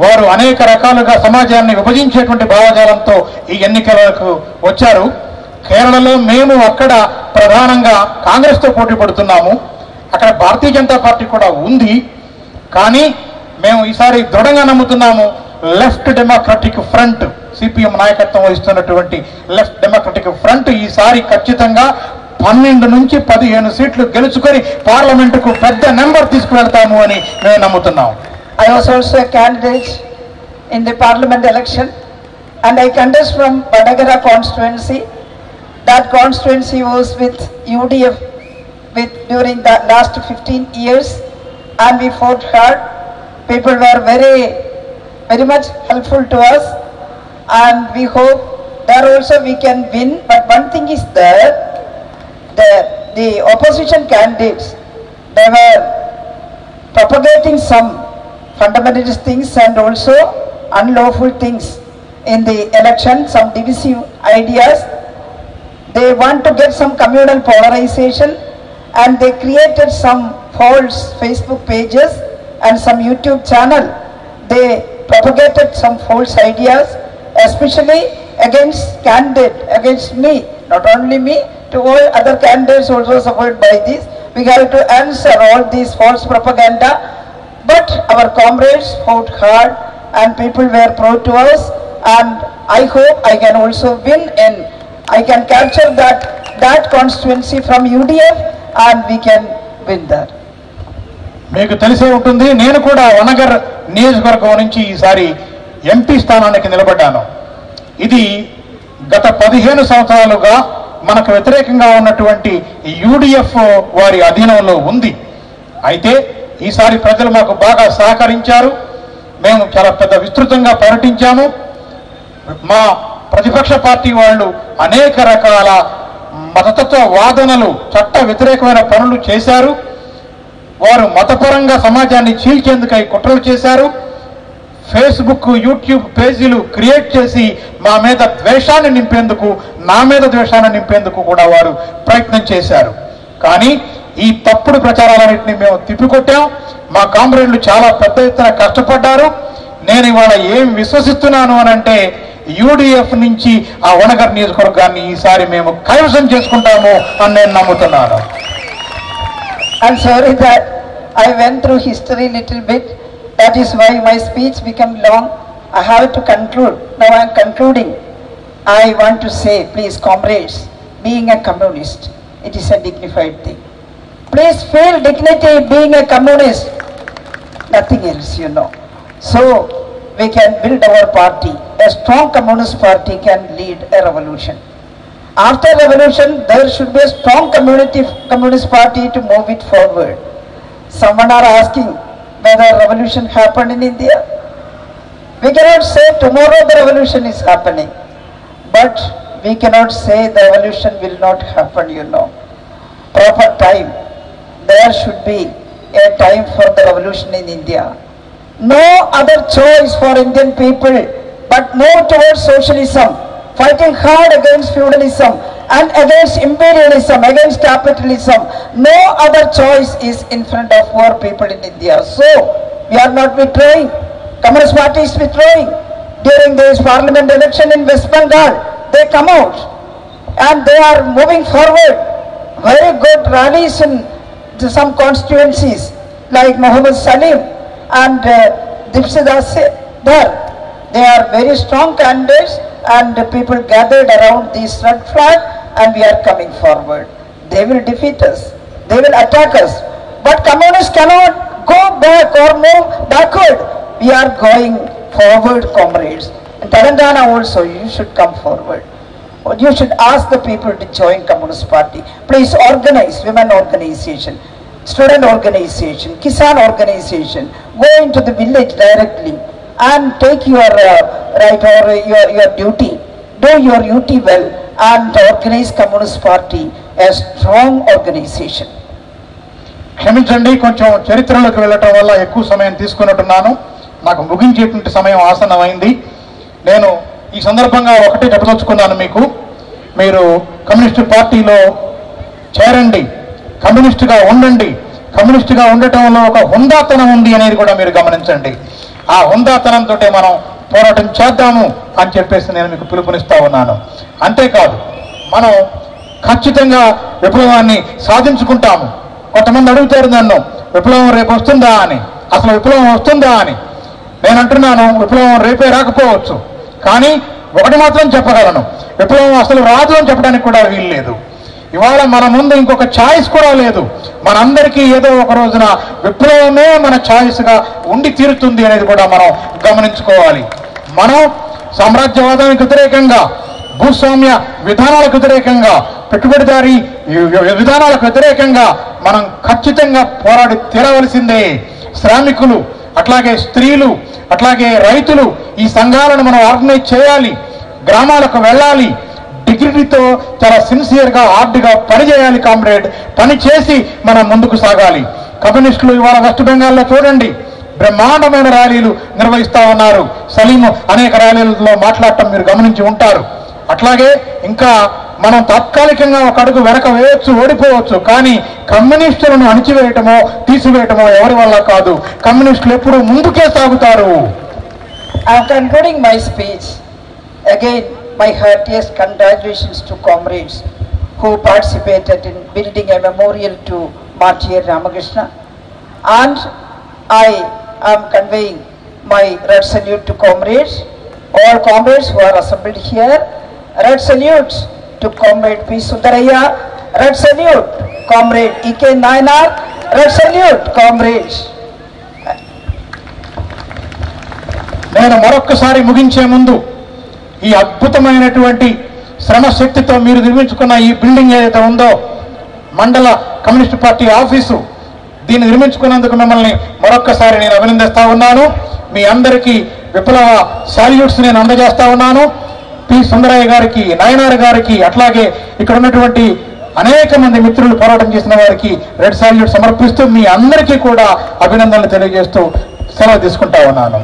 వారు అనేక రకాలుగా సమాజాన్ని విభజించేటువంటి భావజాలంతో ఈ ఎన్నికలకు వచ్చారు. కేరళలో మేము అక్కడ ప్రధానంగా కాంగ్రెస్తో పోటీ పడుతున్నాము. అక్కడ భారతీయ జనతా పార్టీ కూడా ఉంది. కానీ మేము ఈసారి దృఢంగా నమ్ముతున్నాము లెఫ్ట్ డెమోక్రటిక్ ఫ్రంట్, సిపిఎం నాయకత్వం వహిస్తున్నటువంటి లెఫ్ట్ డెమోక్రటిక్ ఫ్రంట్ ఈసారి ఖచ్చితంగా 12 నుంచి 15 సీట్లు గెలుచుకొని పార్లమెంటుకు పెద్ద నెంబర్ తీసుకువెళ్తాము అని మేము నమ్ముతున్నాం.
I was also a candidate in the parliament election, and I contest from Vadagara constituency. That constituency was with UDF during the last 15 years, and we fought hard. People were very much helpful to us, and we hope there also we can win. But one thing is that the opposition candidates, they were propagating some fundamentalist things and also unlawful things in the election, some divisive ideas. They want to get some communal polarization, and they created some false Facebook pages and some YouTube channel. They propagated some false ideas, especially against candidate, against me, not only me, to all other candidates also suffered by this. We have to answer all these false propaganda, but our comrades fought hard and people were pro to us, and I hope I can also win and I can capture that constituency from UDF and we can win that.
మీకు తెలిసే ఉంటుంది, నేను కూడా వనగర్ నియోజకవర్గం నుంచి ఈసారి MP స్థానానికి నిలబడ్డాను. ఇది గత 15 సంవత్సరాలుగా మనకు వ్యతిరేకంగా ఉన్నటువంటి యూడిఎఫ్ వారి అధీనంలో ఉంది. అయితే ఈసారి ప్రజలు మాకు బాగా సహకరించారు. మేము చాలా పెద్ద విస్తృతంగా పర్యటించాము. మా ప్రతిపక్ష పార్టీ వాళ్ళు అనేక రకాల మతతత్వ వాదనలు, చట్ట వ్యతిరేకమైన పనులు చేశారు. వారు మతపరంగా సమాజాన్ని చీల్చేందుకై కుట్రలు చేశారు. ఫేస్బుక్, యూట్యూబ్ పేజీలు క్రియేట్ చేసి మా మీద ద్వేషాన్ని నింపేందుకు, నా మీద ద్వేషాన్ని నింపేందుకు కూడా వారు ప్రయత్నం చేశారు. కానీ ఈ తప్పుడు ప్రచారాలన్నింటినీ మేము తిప్పికొట్టాం. మా కామ్రేడ్లు చాలా పెద్ద ఎత్తున కష్టపడ్డారు. నేను ఇవాళ ఏం విశ్వసిస్తున్నాను అనంటే, యూడిఎఫ్ నుంచి ఆ వనగర్ నియోజకవర్గాన్ని ఈసారి మేము కైవసం చేసుకుంటాము అని నేను నమ్ముతున్నాను.
I'm sorry that I went through history little bit. That is why my speech became long. I have to conclude. Now I am concluding. I want to say, please comrades, being a communist, it is a dignified thing. Please feel dignity being a communist. Nothing else, you know. So we can build our party. A strong communist party can lead a revolution. After revolution, there should be a strong communist party to move it forward. Someone are asking whether revolution happened in India. We cannot say tomorrow the revolution is happening, but we cannot say the revolution will not happen, you know. Proper time. There should be a time for the revolution in India. No other choice for Indian people but move towards socialism, fighting hard against feudalism and against imperialism, against capitalism. No other choice is in front of our people in India. So, we are not withdrawing. Communist Party is withdrawing. During this parliament election in West Bengal, they come out and they are moving forward. Very good rallies in some constituencies like Muhammad Salim and Dipsidas there. They are very strong candidates and people gathered around this red flag and we are coming forward. They will defeat us. They will attack us. But communists cannot go back or move backward. We are going forward, comrades. In Telangana also, you should come forward. You should ask the people to join Communist Party. Please organize women organization, student organization, Kisan organization. Go into the village directly and take your right or your duty. Do your duty well and organize Communist Party as strong organization.
క్షమించండి, కొంచెం చరిత్రలోకి వెళ్ళటం వల్ల ఎక్కువ సమయం తీసుకున్నట్టున్నాను. నాకు ముగించేటువంటి సమయం ఆసన్నమైంది. నేను ఈ సందర్భంగా ఒకటే చెప్పదలుచుకున్నాను మీకు. మీరు కమ్యూనిస్టు పార్టీలో చేరండి, కమ్యూనిస్టుగా ఉండండి. కమ్యూనిస్టుగా ఉండటంలో ఒక హుందాతనం ఉంది అనేది కూడా మీరు గమనించండి. ఆ హుందాతనంతో మనం పోరాటం చేద్దాము అని చెప్పేసి నేను మీకు పిలుపునిస్తా ఉన్నాను. అంతేకాదు, మనం ఖచ్చితంగా విప్లవాన్ని సాధించుకుంటాము. కొంతమంది అడుగుతారు నన్ను, విప్లవం రేపు వస్తుందా అని. అసలు విప్లవం వస్తుందా అని నేను అంటున్నాను, విప్లవం రేపే రాకపోవచ్చు. కానీ ఒకటి మాత్రం చెప్పగలను, విప్లవం అసలు రాదు అని చెప్పడానికి కూడా వీలు లేదు. ఇవాళ మన ముందు ఇంకొక ఛాయిస్ కూడా లేదు. మనందరికీ ఏదో ఒక రోజున విప్లవమే మన ఛాయిస్గా ఉండి తీరుతుంది అనేది కూడా మనం గమనించుకోవాలి. మనం సామ్రాజ్యవాదానికి వ్యతిరేకంగా, భూస్వామ్య విధానాలకు వ్యతిరేకంగా, పెట్టుబడిదారీ విధానాలకు వ్యతిరేకంగా మనం ఖచ్చితంగా పోరాడి తీరవలసిందే. శ్రామికులు, అట్లాగే స్త్రీలు, అట్లాగే రైతులు, ఈ సంఘాలను మనం ఆర్గనైజ్ చేయాలి. గ్రామాలకు వెళ్ళాలి. డిగ్రీతో చాలా సిన్సియర్గా హార్డ్గా పనిచేయాలి కామ్రేడ్. పని చేసి మనం ముందుకు సాగాలి. కమ్యూనిస్టులు ఇవాళ వెస్ట్ బెంగాల్లో చూడండి, బ్రహ్మాండమైన ర్యాలీలు నిర్వహిస్తా ఉన్నారు. సలీము అనేక ర్యాలీలలో మాట్లాడటం మీరు గమనించి ఉంటారు. అట్లాగే ఇంకా మనం తాత్కాలికంగా ఒక అడుగు వెనక వేయొచ్చు, ఓడిపోవచ్చు. కానీ కమ్యూనిస్టులను అణిచివేయటమో తీసివేయటమో ఎవరి వల్ల కాదు. కమ్యూనిస్టులు ఎప్పుడు ముందుకే సాగుతారు.
I am concluding my speech. Again, my heartiest congratulations to comrades who participated in building a memorial to Martyr Ramakrishna. And I am conveying my red salute to comrades, all comrades who are assembled here. Red salute to Comrade P. Sundaraya. Red salute Comrade E.K. Nayanar. Red salute comrades.
నేను మరొక్కసారి ముగించే ముందు ఈ అద్భుతమైనటువంటి శ్రమశక్తితో మీరు నిర్మించుకున్న ఈ building ఏదైతే ఉందో, మండల కమ్యూనిస్ట్ పార్టీ ఆఫీసు, దీన్ని నిర్మించుకున్నందుకు మిమ్మల్ని మరొక్కసారి నేను అభినందిస్తా ఉన్నాను. మీ అందరికీ విప్లవ సాల్యూట్స్ నేను అందజేస్తా ఉన్నాను. పి సుందరయ్య గారికి, నాయనార్ గారికి, అట్లాగే ఇక్కడ ఉన్నటువంటి అనేక మంది మిత్రులు పోరాటం చేసిన వారికి రెడ్ సాల్యూట్ సమర్పిస్తూ మీ అందరికీ కూడా అభినందనలు తెలియజేస్తూ సెలవు తీసుకుంటా ఉన్నాను.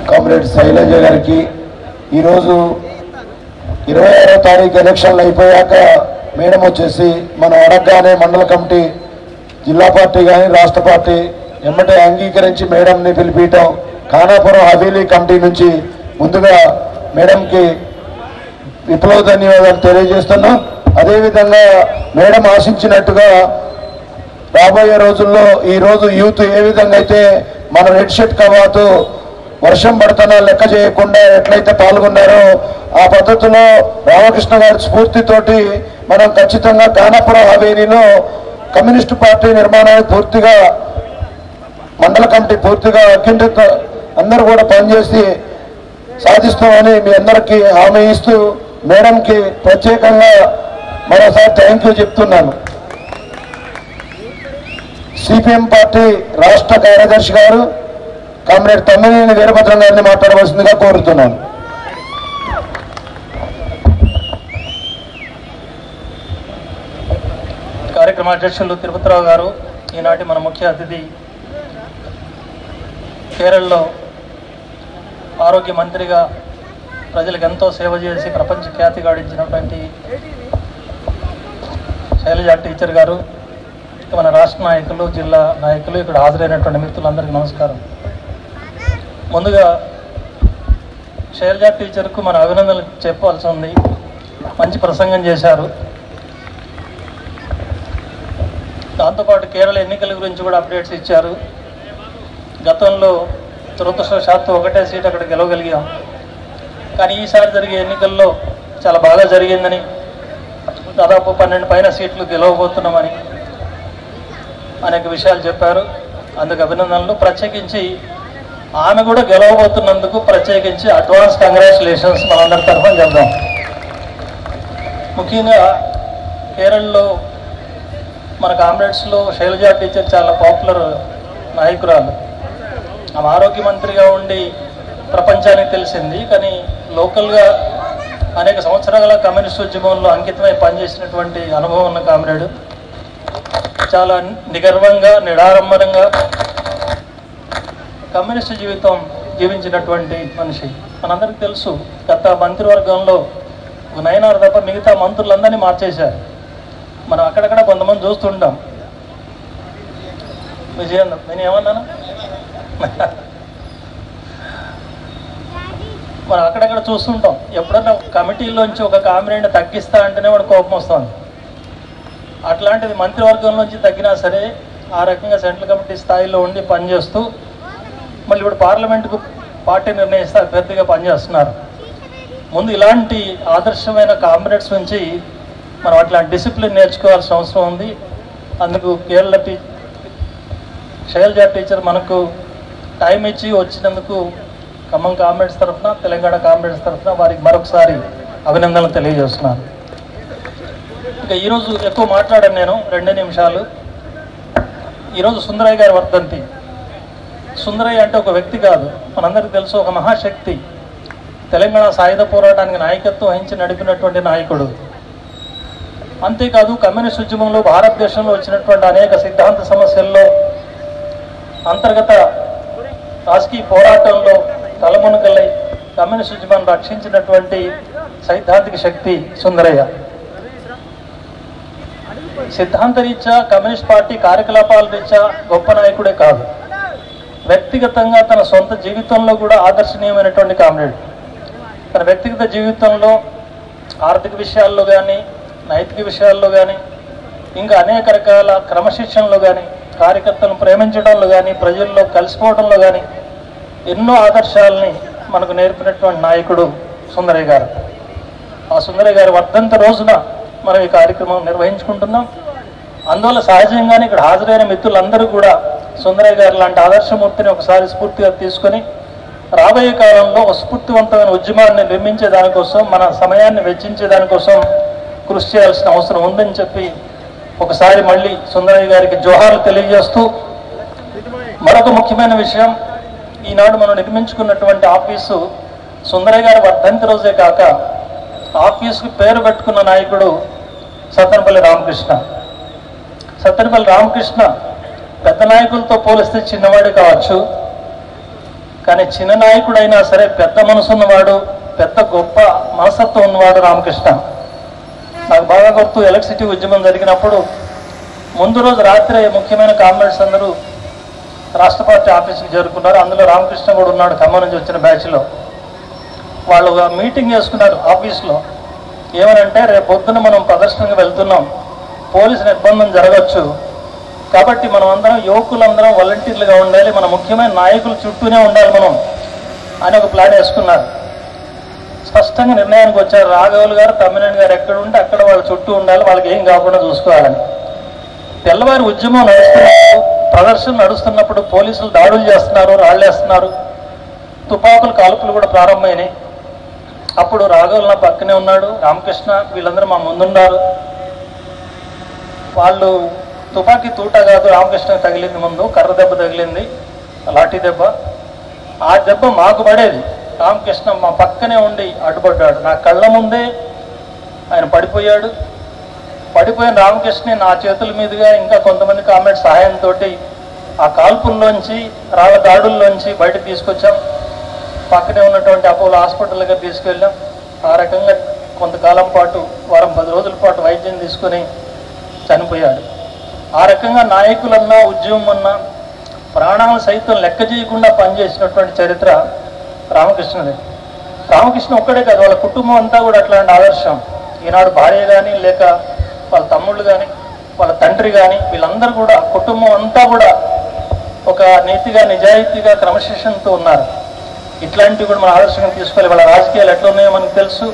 కామ్రేడ్ శైలజ గారికి ఈరోజు 26వ తారీఖు ఎలక్షన్లు అయిపోయాక మేడం వచ్చేసి మనం అడగగానే మండల కమిటీ, జిల్లా పార్టీ కానీ రాష్ట్ర పార్టీ ఎమ్మటే అంగీకరించి మేడంని పిలిపించడం ఖానాపురం హవేలీ కమిటీ నుంచి ముందుగా మేడంకి విప్లవ ధన్యవాదాలు తెలియజేస్తున్నాం. అదేవిధంగా మేడం ఆశించినట్టుగా రాబోయే రోజుల్లో ఈరోజు యూత్ ఏ విధంగా అయితే మన రెడ్ షర్ట్ కవాతు వర్షం పడుతున్నా లెక్క చేయకుండా ఎట్లయితే పాల్గొన్నారో ఆ పద్ధతిలో రామకృష్ణ గారి స్ఫూర్తితోటి మనం ఖచ్చితంగా ఖానాపురం హవేలీలో కమ్యూనిస్టు పార్టీ నిర్మాణానికి పూర్తిగా మండల కమిటీ పూర్తిగా అఖండిత అందరూ కూడా పనిచేసి సాధిస్తామని మీ అందరికీ హామీ ఇస్తూ మేడంకి ప్రత్యేకంగా మరోసారి థ్యాంక్ యూ చెప్తున్నాను. సిపిఎం పార్టీ రాష్ట్ర కార్యదర్శి గారు కామ్రేడ్ తమ్మినేని వీరభద్రం గారిని మాట్లాడవలసిందిగా కోరుతున్నాను.
కార్యక్రమ అధ్యక్షులు తిరుపతిరావు గారు, ఈనాటి మన ముఖ్య అతిథి కేరళలో ఆరోగ్య మంత్రిగా ప్రజలకు ఎంతో సేవ చేసి ప్రపంచ ఖ్యాతి గాడించినటువంటి శైలజ టీచర్ గారు, మన రాష్ట్ర నాయకులు, జిల్లా నాయకులు, ఇక్కడ హాజరైనటువంటి మిత్రులందరికీ నమస్కారం. ముందుగా శైలజ టీచర్కు మన అభినందనలు చెప్పాల్సి ఉంది. మంచి ప్రసంగం చేశారు. దాంతోపాటు కేరళ ఎన్నికల గురించి కూడా అప్డేట్స్ ఇచ్చారు. గతంలో దురదృష్టవశాత్తు ఒకటే సీట్ అక్కడ గెలవగలిగాం, కానీ ఈసారి జరిగే ఎన్నికల్లో చాలా బాగా జరిగిందని, దాదాపు 12 పైన సీట్లు గెలవబోతున్నామని అనేక విషయాలు చెప్పారు. అందుకు అభినందనలు. ప్రత్యేకించి ఆమె కూడా గెలవబోతున్నందుకు ప్రత్యేకించి అడ్వాన్స్ కంగ్రాచులేషన్స్ మనందరి తరఫున చెప్దాం. ముఖ్యంగా కేరళలో మన కామ్రేడ్స్లో శైలజ టీచర్ చాలా పాపులర్ నాయకురాలు. ఆమె ఆరోగ్య మంత్రిగా ఉండి ప్రపంచానికి తెలిసింది, కానీ లోకల్గా అనేక సంవత్సరాల కమ్యూనిస్ట్ ఉద్యమంలో అంకితమై పనిచేసినటువంటి అనుభవం ఉన్న కామ్రేడు. చాలా నిగర్వంగా, నిడారంభరంగా కమ్యూనిస్ట్ జీవితం జీవించినటువంటి మనిషి. మనందరికీ తెలుసు, గత మంత్రివర్గంలో ఒక నయనారు తప్ప మిగతా మంత్రులందరినీ మార్చేశారు. మనం అక్కడక్కడ కొంతమంది చూస్తుంటాం. విజయేంద్ర, నేను ఏమన్నాను? మనం అక్కడక్కడ చూస్తుంటాం. ఎప్పుడన్నా కమిటీలోంచి ఒక కామ్రేడ్ని తగ్గిస్తా అంటేనే వాడు కోపం వస్తుంది. అట్లాంటిది మంత్రివర్గంలోంచి తగ్గినా సరే ఆ రకంగా సెంట్రల్ కమిటీ స్థాయిలో ఉండి పనిచేస్తూ మళ్ళీ ఇప్పుడు పార్లమెంటుకు పార్టీ నిర్ణయిస్తే అభ్యర్థిగా పనిచేస్తున్నారు. ముందు ఇలాంటి ఆదర్శమైన కామ్రేడ్స్ నుంచి మనం అట్లాంటి డిసిప్లిన్ నేర్చుకోవాల్సిన అవసరం ఉంది. అందుకు కేరళ శైలజ టీచర్ మనకు టైం ఇచ్చి వచ్చినందుకు ఖమ్మం కామ్రేడ్స్ తరఫున, తెలంగాణ కామ్రేడ్స్ తరఫున వారికి మరొకసారి అభినందనలు తెలియజేస్తున్నాను. ఇంకా ఈరోజు ఎక్కువ మాట్లాడాను నేను, 2 నిమిషాలు. ఈరోజు సుందరయ్య గారి వర్ధంతి. సుందరయ్య అంటే ఒక వ్యక్తి కాదు, మనందరికీ తెలుసు, ఒక మహాశక్తి. తెలంగాణ సాయుధ పోరాటానికి నాయకత్వం వహించి నడిపినటువంటి నాయకుడు. అంతేకాదు కమ్యూనిస్ట్ ఉద్యమంలో భారతదేశంలో వచ్చినటువంటి అనేక సిద్ధాంత సమస్యల్లో, అంతర్గత రాజకీయ పోరాటంలో తలమునకలై కమ్యూనిస్ట్ ఉద్యమాన్ని రక్షించినటువంటి సైద్ధాంతిక శక్తి సుందరయ్య. సిద్ధాంత రీత్యా కమ్యూనిస్ట్ పార్టీ కార్యకలాపాల రీత్యా గొప్ప నాయకుడే కాదు, వ్యక్తిగతంగా తన సొంత జీవితంలో కూడా ఆదర్శనీయమైనటువంటి కామ్రేడ్. తన వ్యక్తిగత జీవితంలో ఆర్థిక విషయాల్లో కానీ, నైతిక విషయాల్లో కానీ, ఇంకా అనేక రకాల క్రమశిక్షణలో కానీ, కార్యకర్తలను ప్రేమించడంలో కానీ, ప్రజల్లో కలిసిపోవడంలో కానీ ఎన్నో ఆదర్శాలని మనకు నేర్పినటువంటి నాయకుడు సుందరయ్య గారు. ఆ సుందరయ్య గారి వర్ధంతి రోజున మనం ఈ కార్యక్రమం నిర్వహించుకుంటున్నాం. అందువల్ల సహజంగానే ఇక్కడ హాజరైన మిత్రులందరూ కూడా సుందరయ్య గారు లాంటి ఆదర్శమూర్తిని ఒకసారి స్ఫూర్తిగా తీసుకొని రాబోయే కాలంలో ఒక స్ఫూర్తివంతమైన ఉద్యమాన్ని నిర్మించే దానికోసం, మన సమయాన్ని వెచ్చించే దానికోసం కృషి చేయాల్సిన అవసరం ఉందని చెప్పి ఒకసారి మళ్ళీ సుందరయ్య గారికి జోహార్లు తెలియజేస్తూ, మరొక ముఖ్యమైన విషయం, ఈనాడు మనం నిర్మించుకున్నటువంటి ఆఫీసు సుందరయ్య గారి వర్ధంతి రోజే కాక ఆఫీసుకు పేరు పెట్టుకున్న నాయకుడు సత్తెనపల్లి రామకృష్ణ. సత్తెనపల్లి రామకృష్ణ పెద్ద నాయకులతో పోలిస్తే చిన్నవాడు కావచ్చు, కానీ చిన్న నాయకుడైనా సరే పెద్ద మనసున్నవాడు, పెద్ద గొప్ప మనస్తత్వం ఉన్నవాడు రామకృష్ణ. నాకు బాగా గుర్తు, ఎలక్ట్రిసిటీ ఉద్యమం జరిగినప్పుడు ముందు రోజు రాత్రి ముఖ్యమైన కామ్రేడ్స్ అందరూ రాష్ట్ర పార్టీ ఆఫీస్కి చేరుకున్నారు. అందులో రామకృష్ణ కూడా ఉన్నాడు, ఖమ్మం నుంచి వచ్చిన బ్యాచ్లో. వాళ్ళు మీటింగ్ చేసుకున్నారు ఆఫీస్లో. ఏమనంటే, రేపు పొద్దున మనం ప్రదర్శనకు వెళ్తున్నాం, పోలీసు నిర్బంధం జరగచ్చు, కాబట్టి మనం అందరం యువకులందరం వాలంటీర్లుగా ఉండాలి, మన ముఖ్యమైన నాయకుల చుట్టూనే ఉండాలి మనం అని ఒక ప్లాన్ వేసుకున్నారు. స్పష్టంగా నిర్ణయానికి వచ్చారు. రాఘవులు గారు, తమ్మినేని గారు ఎక్కడ ఉంటే అక్కడ వాళ్ళ చుట్టూ ఉండాలి, వాళ్ళకి ఏం కాకుండా చూసుకోవాలని. తెల్లవారి ఉద్యమం నడుస్తున్నప్పుడు, ప్రదర్శన నడుస్తున్నప్పుడు పోలీసులు దాడులు చేస్తున్నారు, రాళ్ళేస్తున్నారు, తుపాకుల కాల్పులు కూడా ప్రారంభమైనాయి. అప్పుడు రాఘవులు నా పక్కనే ఉన్నాడు, రామకృష్ణ వీళ్ళందరూ మా ముందున్నారు. వాళ్ళు తుపాకీ తూట కాదు, రామకృష్ణకి తగిలింది, ముందు కర్ర దెబ్బ తగిలింది, లాఠీ దెబ్బ. ఆ దెబ్బ మాకు పడేది. రామకృష్ణ మా పక్కనే ఉండి అడ్డుపడ్డాడు. నా కళ్ళ ముందే ఆయన పడిపోయాడు. పడిపోయిన రామకృష్ణని నా చేతుల మీదుగా ఇంకా కొంతమంది కామ్రేడ్స్ సహాయంతో ఆ కాల్పుల్లోంచి, రాళ్ళ దాడుల్లోంచి బయటకు తీసుకొచ్చాం. పక్కనే ఉన్నటువంటి అపోలో హాస్పిటల్ దగ్గర తీసుకెళ్ళాం. ఆ రకంగా కొంతకాలం పాటు, వారం 10 రోజుల పాటు వైద్యం తీసుకొని చనిపోయాడు. ఆ రకంగా నాయకులన్నా, ఉద్యమం అన్నా ప్రాణాలు సైతం లెక్క చేయకుండా పనిచేసినటువంటి చరిత్ర రామకృష్ణది. రామకృష్ణ ఒక్కడే కాదు, వాళ్ళ కుటుంబం అంతా కూడా అట్లాంటి ఆదర్శం. ఈనాడు భార్య కానీ, లేక వాళ్ళ తమ్ముళ్ళు కానీ, వాళ్ళ తండ్రి కానీ, వీళ్ళందరూ కూడా, కుటుంబం అంతా కూడా ఒక నీతిగా, నిజాయితీగా, క్రమశిక్షణతో ఉన్నారు. ఇట్లాంటివి కూడా మన ఆదర్శంగా తీసుకోవాలి. వాళ్ళ రాజకీయాలు ఎట్లా ఉన్నాయో మనకు తెలుసు.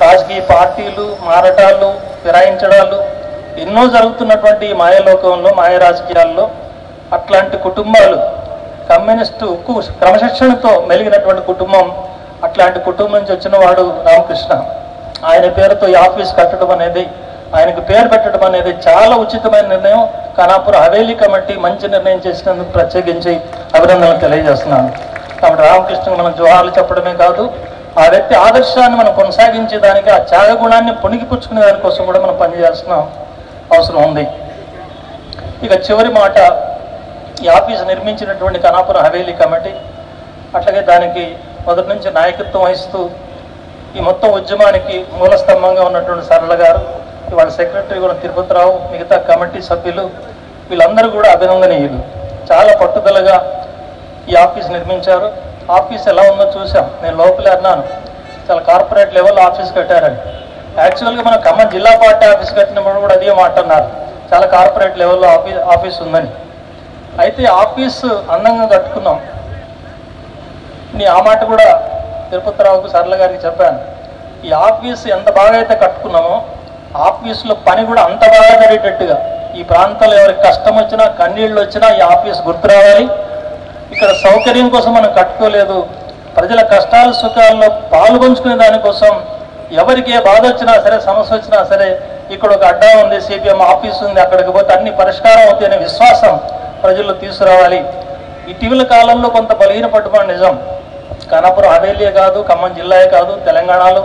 రాజకీయ పార్టీలు, మారటాలు, ఫిరాయించడాలు ఎన్నో జరుగుతున్నటువంటి ఈ మాయలోకంలో, మాయ రాజకీయాల్లో అట్లాంటి కుటుంబాలు, కమ్యూనిస్టు క్రమశిక్షణతో మెలిగినటువంటి కుటుంబం, అట్లాంటి కుటుంబం నుంచి వచ్చిన వాడు రామకృష్ణ. ఆయన పేరుతో ఈ ఆఫీస్ కట్టడం అనేది, ఆయనకు పేరు పెట్టడం అనేది చాలా ఉచితమైన నిర్ణయం. ఖానాపూర్ హవేలీ కమిటీ మంచి నిర్ణయం చేసినందుకు ప్రత్యేకించి అభినందనలు తెలియజేస్తున్నాను. కాబట్టి రామకృష్ణకు మనం జోహార్లు చెప్పడమే కాదు, ఆ వ్యక్తి ఆదర్శాన్ని మనం కొనసాగించేదానికి, ఆ త్యాగ గుణాన్ని పుణికిపుచ్చుకునే దానికోసం కూడా మనం పనిచేయాల్సిన అవసరం ఉంది. ఇక చివరి మాట, ఈ ఆఫీసు నిర్మించినటువంటి ఖానాపూర్ హవేలీ కమిటీ, అట్లాగే దానికి మొదటి నుంచి నాయకత్వం వహిస్తూ ఈ మొత్తం ఉద్యమానికి మూల స్తంభంగా ఉన్నటువంటి సరళ గారు, వాళ్ళ సెక్రటరీ కూడా తిరుపతిరావు, మిగతా కమిటీ సభ్యులు, వీళ్ళందరూ కూడా అభినందనీయులు. చాలా పట్టుదలగా ఈ ఆఫీస్ నిర్మించారు. ఆఫీస్ ఎలా ఉందో చూసాం. నేను లోపలే అన్నాను, చాలా కార్పొరేట్ లెవెల్ ఆఫీస్ కట్టారని. యాక్చువల్గా మనం ఖమ్మం జిల్లా పార్టీ ఆఫీస్ కట్టినప్పుడు కూడా అదే మాట అన్నారు, చాలా కార్పొరేట్ లెవెల్లో ఆఫీస్ ఉందని. అయితే ఆఫీసు అందంగా కట్టుకున్నాం. ఆ మాట కూడా తిరుపతిరావుకు, సరళ గారికి చెప్పాను. ఈ ఆఫీస్ ఎంత బాగా అయితే కట్టుకున్నామో, ఆఫీసులో పని కూడా అంత బాగా జరిగేటట్టుగా, ఈ ప్రాంతంలో ఎవరికి కష్టం వచ్చినా, కన్నీళ్ళు వచ్చినా ఈ ఆఫీస్ గుర్తు రావాలి. ఇక్కడ సౌకర్యం కోసం మనం కట్టుకోలేదు, ప్రజల కష్టాల సుఖాల్లో పాలు పంచుకునే దానికోసం, ఎవరికి ఏ బాధ వచ్చినా సరే, సమస్య వచ్చినా సరే, ఇక్కడ ఒక అడ్డా ఉంది, సిపిఎం ఆఫీస్ ఉంది, అక్కడికి పోతే అన్ని పరిష్కారం అవుతాయి అనే విశ్వాసం ప్రజల్లో తీసుకురావాలి. ఇటీవల కాలంలో కొంత బలహీనపట్టుబడి నిజం. ఖానాపూర్ హవేలీయే కాదు, ఖమ్మం జిల్లాయే కాదు, తెలంగాణలో,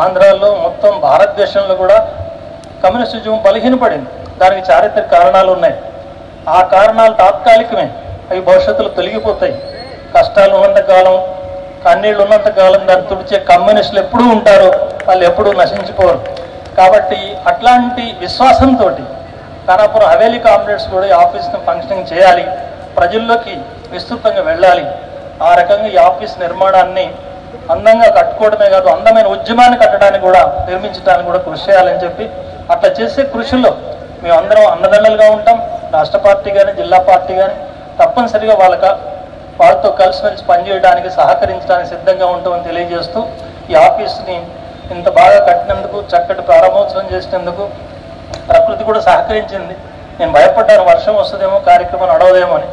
ఆంధ్రాలో, మొత్తం భారతదేశంలో కూడా కమ్యూనిస్ట్ ఉద్యమం బలహీనపడింది. దానికి చారిత్రక కారణాలు ఉన్నాయి. ఆ కారణాలు తాత్కాలికమే, అవి భవిష్యత్తులో తొలగిపోతాయి. కష్టాలు ఉన్నంతకాలం, కన్నీళ్ళు ఉన్నంతకాలం దాన్ని తుడిచే కమ్యూనిస్టులు ఎప్పుడూ ఉంటారు, వాళ్ళు ఎప్పుడూ నశించిపోరు. కాబట్టి అట్లాంటి విశ్వాసంతో ఖానాపూర్ హవేలీ కామ్రేడ్స్ కూడా ఈ ఆఫీస్ని ఫంక్షనింగ్ చేయాలి, ప్రజల్లోకి విస్తృతంగా వెళ్ళాలి. ఆ రకంగా ఈ ఆఫీస్ నిర్మాణాన్ని అందంగా కట్టుకోవడమే కాదు, అందమైన ఉద్యమాన్ని కట్టడానికి కూడా, నిర్మించడానికి కూడా కృషి చేయాలని చెప్పి, అట్లా చేసే కృషిలో మేము అందరం అన్నదండలుగా ఉంటాం. రాష్ట్ర పార్టీ కానీ, జిల్లా పార్టీ కానీ తప్పనిసరిగా వాళ్ళతో కలిసిమెలిసి పనిచేయడానికి, సహకరించడానికి సిద్ధంగా ఉంటామని తెలియజేస్తూ, ఈ ఆఫీస్ని ఇంత బాగా కట్టినందుకు, చక్కటి ప్రారంభోత్సవం చేసినందుకు ప్రకృతి కూడా సహకరించింది. నేను భయపడ్డాను వర్షం వస్తుందేమో, కార్యక్రమం నడవదేమో అని,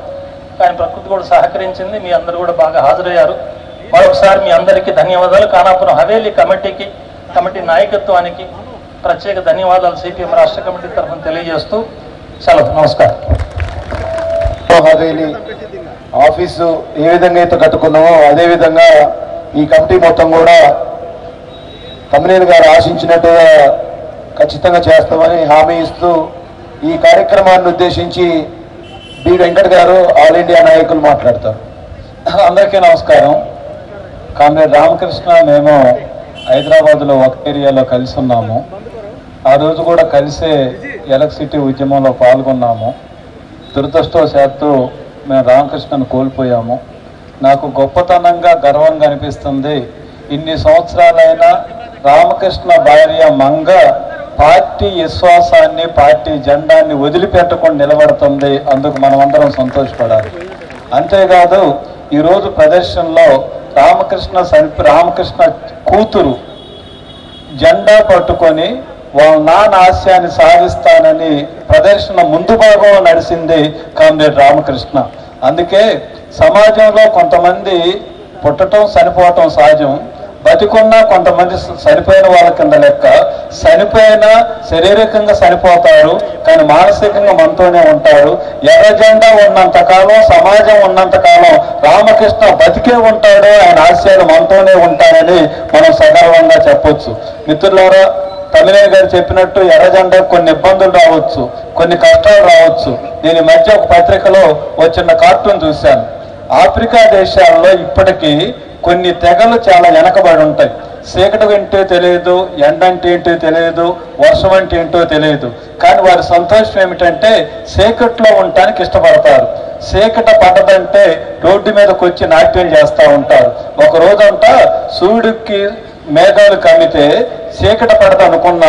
కానీ ప్రకృతి కూడా సహకరించింది. మీ అందరూ కూడా బాగా హాజరయ్యారు. మరొకసారి మీ అందరికీ ధన్యవాదాలు. ఖానాపూర్ హవేలీ కమిటీకి, కమిటీ నాయకత్వానికి ప్రత్యేక ధన్యవాదాలు సిపిఎం రాష్ట్ర కమిటీ తరఫున తెలియజేస్తూ సెలవు. నమస్కారం.
హవేలీ ఆఫీసు ఏ విధంగా అయితే కట్టుకున్నామో అదేవిధంగా ఈ కమిటీ మొత్తం కూడా తమ్మినేని గారు ఆశించినట్టుగా ఖచ్చితంగా చేస్తామని హామీ ఇస్తూ, ఈ కార్యక్రమాన్ని ఉద్దేశించి బి వెంకట్ గారు, ఆల్ ఇండియా నాయకులు మాట్లాడతారు.
అందరికీ నమస్కారం. కామ్రేడ్ రామకృష్ణ, మేము హైదరాబాద్లో ఒక ఏరియాలో కలిసి ఉన్నాము. ఆ రోజు కూడా కలిసే ఎలక్ట్రిసిటీ ఉద్యమంలో పాల్గొన్నాము. దురదృష్టవశాత్తు మేము రామకృష్ణను కోల్పోయాము. నాకు గొప్పతనంగా గర్వంగా అనిపిస్తుంది. ఇన్ని సంవత్సరాలైనా రామకృష్ణ భార్య మంగ పార్టీ విశ్వాసాన్ని, పార్టీ జెండాన్ని వదిలిపెట్టకుండా నిలబడుతుంది. అందుకు మనమందరం సంతోషపడాలి. అంతేకాదు ఈరోజు ప్రదర్శనలో రామకృష్ణ కూతురు జెండా పట్టుకొని వాళ్ళ నాన్న ఆశయాన్ని సాధిస్తానని ప్రదర్శన ముందు భాగంలో నడిచింది కామ్రేడ్ రామకృష్ణ. అందుకే సమాజంలో కొంతమంది పుట్టడం చనిపోవటం సహజం, బతికున్నా కొంతమంది చనిపోయిన వాళ్ళ కింద లెక్క. చనిపోయినా శారీరకంగా చనిపోతారు, కానీ మానసికంగా మనతోనే ఉంటారు. ఎర్ర జెండా ఉన్నంతకాలం, సమాజం ఉన్నంతకాలం రామకృష్ణ బతికే ఉంటాడు, ఆయన ఆశయాలు మనతోనే ఉంటాయని మనం సగర్వంగా చెప్పొచ్చు. మిత్రులారా, తమిళ గారు చెప్పినట్టు ఎర్రజెండా కొన్ని ఇబ్బందులు రావచ్చు, కొన్ని కష్టాలు రావచ్చు. నేను ఈ మధ్య ఒక పత్రికలో వచ్చిన కార్టూన్ చూశాను. ఆఫ్రికా దేశాల్లో ఇప్పటికీ కొన్ని తెగలు చాలా వెనకబడి ఉంటాయి. చీకటి ఏంటో తెలియదు, ఎండ అంటే ఏంటో తెలియదు, వర్షం అంటే ఏంటో తెలియదు. కానీ వారి సంతోషం ఏమిటంటే చీకట్లో ఉండటానికి ఇష్టపడతారు. చీకట పడ్డదంటే రోడ్డు మీదకి వచ్చి నాట్యం చేస్తూ ఉంటారు. ఒక రోజంతా సూర్యుడికి మేఘాలు కమ్మితే చీకట పడదు అనుకొని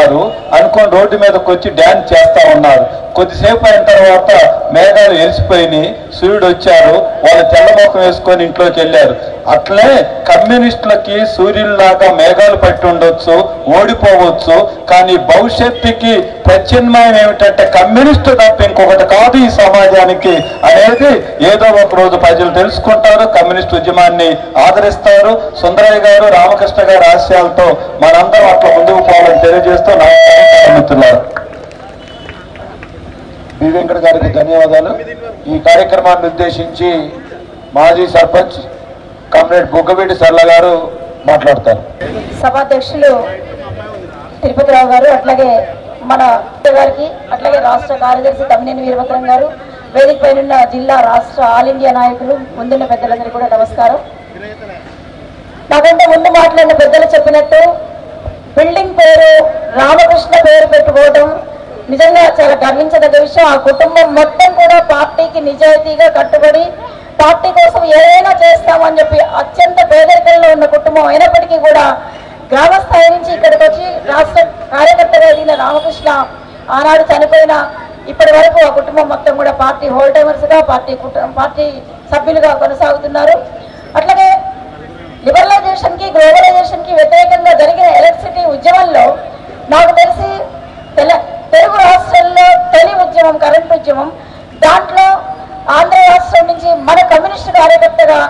రోడ్డు మీదకి వచ్చి డ్యాన్స్ చేస్తూ ఉన్నారు. కొద్దిసేపు అయిన తర్వాత మేఘాలు ఎలిసిపోయినాయి, సూర్యుడు వచ్చారు, వాళ్ళు తెల్లమొఖం వేసుకొని ఇంట్లోకి వెళ్ళారు. అట్లే కమ్యూనిస్టులకి సూర్యుల్లాగా మేఘాలు పట్టి ఉండొచ్చు, ఓడిపోవచ్చు, కానీ భవిష్యత్తుకి ప్రత్యామ్నాయం ఏమిటంటే కమ్యూనిస్టు తప్ప ఇంకొకటి కాదు ఈ సమాజానికి అనేది ఏదో ఒక రోజు ప్రజలు తెలుసుకుంటారు, కమ్యూనిస్ట్ ఉద్యమాన్ని ఆదరిస్తారు. సుందరయ్య గారు, రామకృష్ణ గారి ఆశయాలతో మనందరం అట్లా ముందుకు పోవాలని తెలియజేస్తూ మిత్రులారు.
బి వెంకట గారికి ధన్యవాదాలు. ఈ కార్యక్రమాన్ని ఉద్దేశించి మాజీ సర్పంచ్ కామ్రేడ్ బుగ్గవీటి సర్ల గారు మాట్లాడతారు.
సభాధ్యక్షులు తిరుపతిరావు గారు, అట్లాగే మన గారికి, అట్లాగే రాష్ట్ర కార్యదర్శి తమ్మినేని వీరభద్రం గారు, వేదిక పైన జిల్లా, రాష్ట్ర, ఆల్ ఇండియా నాయకులు, ముందున్న పెద్దలందరికీ కూడా నమస్కారం. నాకంటే ముందు మాట్లాడిన పెద్దలు చెప్పినట్టు బిల్డింగ్ పేరు రామకృష్ణ పేరు పెట్టుకోవడం నిజంగా చాలా గర్వించదగ్గ విషయం. ఆ కుటుంబం మొత్తం కూడా పార్టీకి నిజాయితీగా కట్టుబడి పార్టీ కోసం ఏదైనా చేస్తామని చెప్పి అత్యంత పేదరికంలో ఉన్న కుటుంబం అయినప్పటికీ కూడా గ్రామ స్థాయి నుంచి ఇక్కడికి వచ్చి రాష్ట్ర కార్యకర్తగా ఎదిగిన రామకృష్ణ ఆనాడు చనిపోయిన ఇప్పటి వరకు ఆ కుటుంబం మొత్తం కూడా పార్టీ హోల్ టైమర్స్గా, పార్టీ సభ్యులుగా కొనసాగుతున్నారు. అట్లాగే లిబరలైజేషన్కి, గ్లోబలైజేషన్కి వ్యతిరేకంగా జరిగిన ఎలక్ట్రిసిటీ ఉద్యమంలో నాకు తెలిసి తెలుగు రాష్ట్రాల్లో తొలి ఉద్యమం కరెంట్ ఉద్యమం, దాంట్లో ఆంధ్ర రాష్ట్రం నుంచి మన కమ్యూనిస్టు కార్యకర్తగా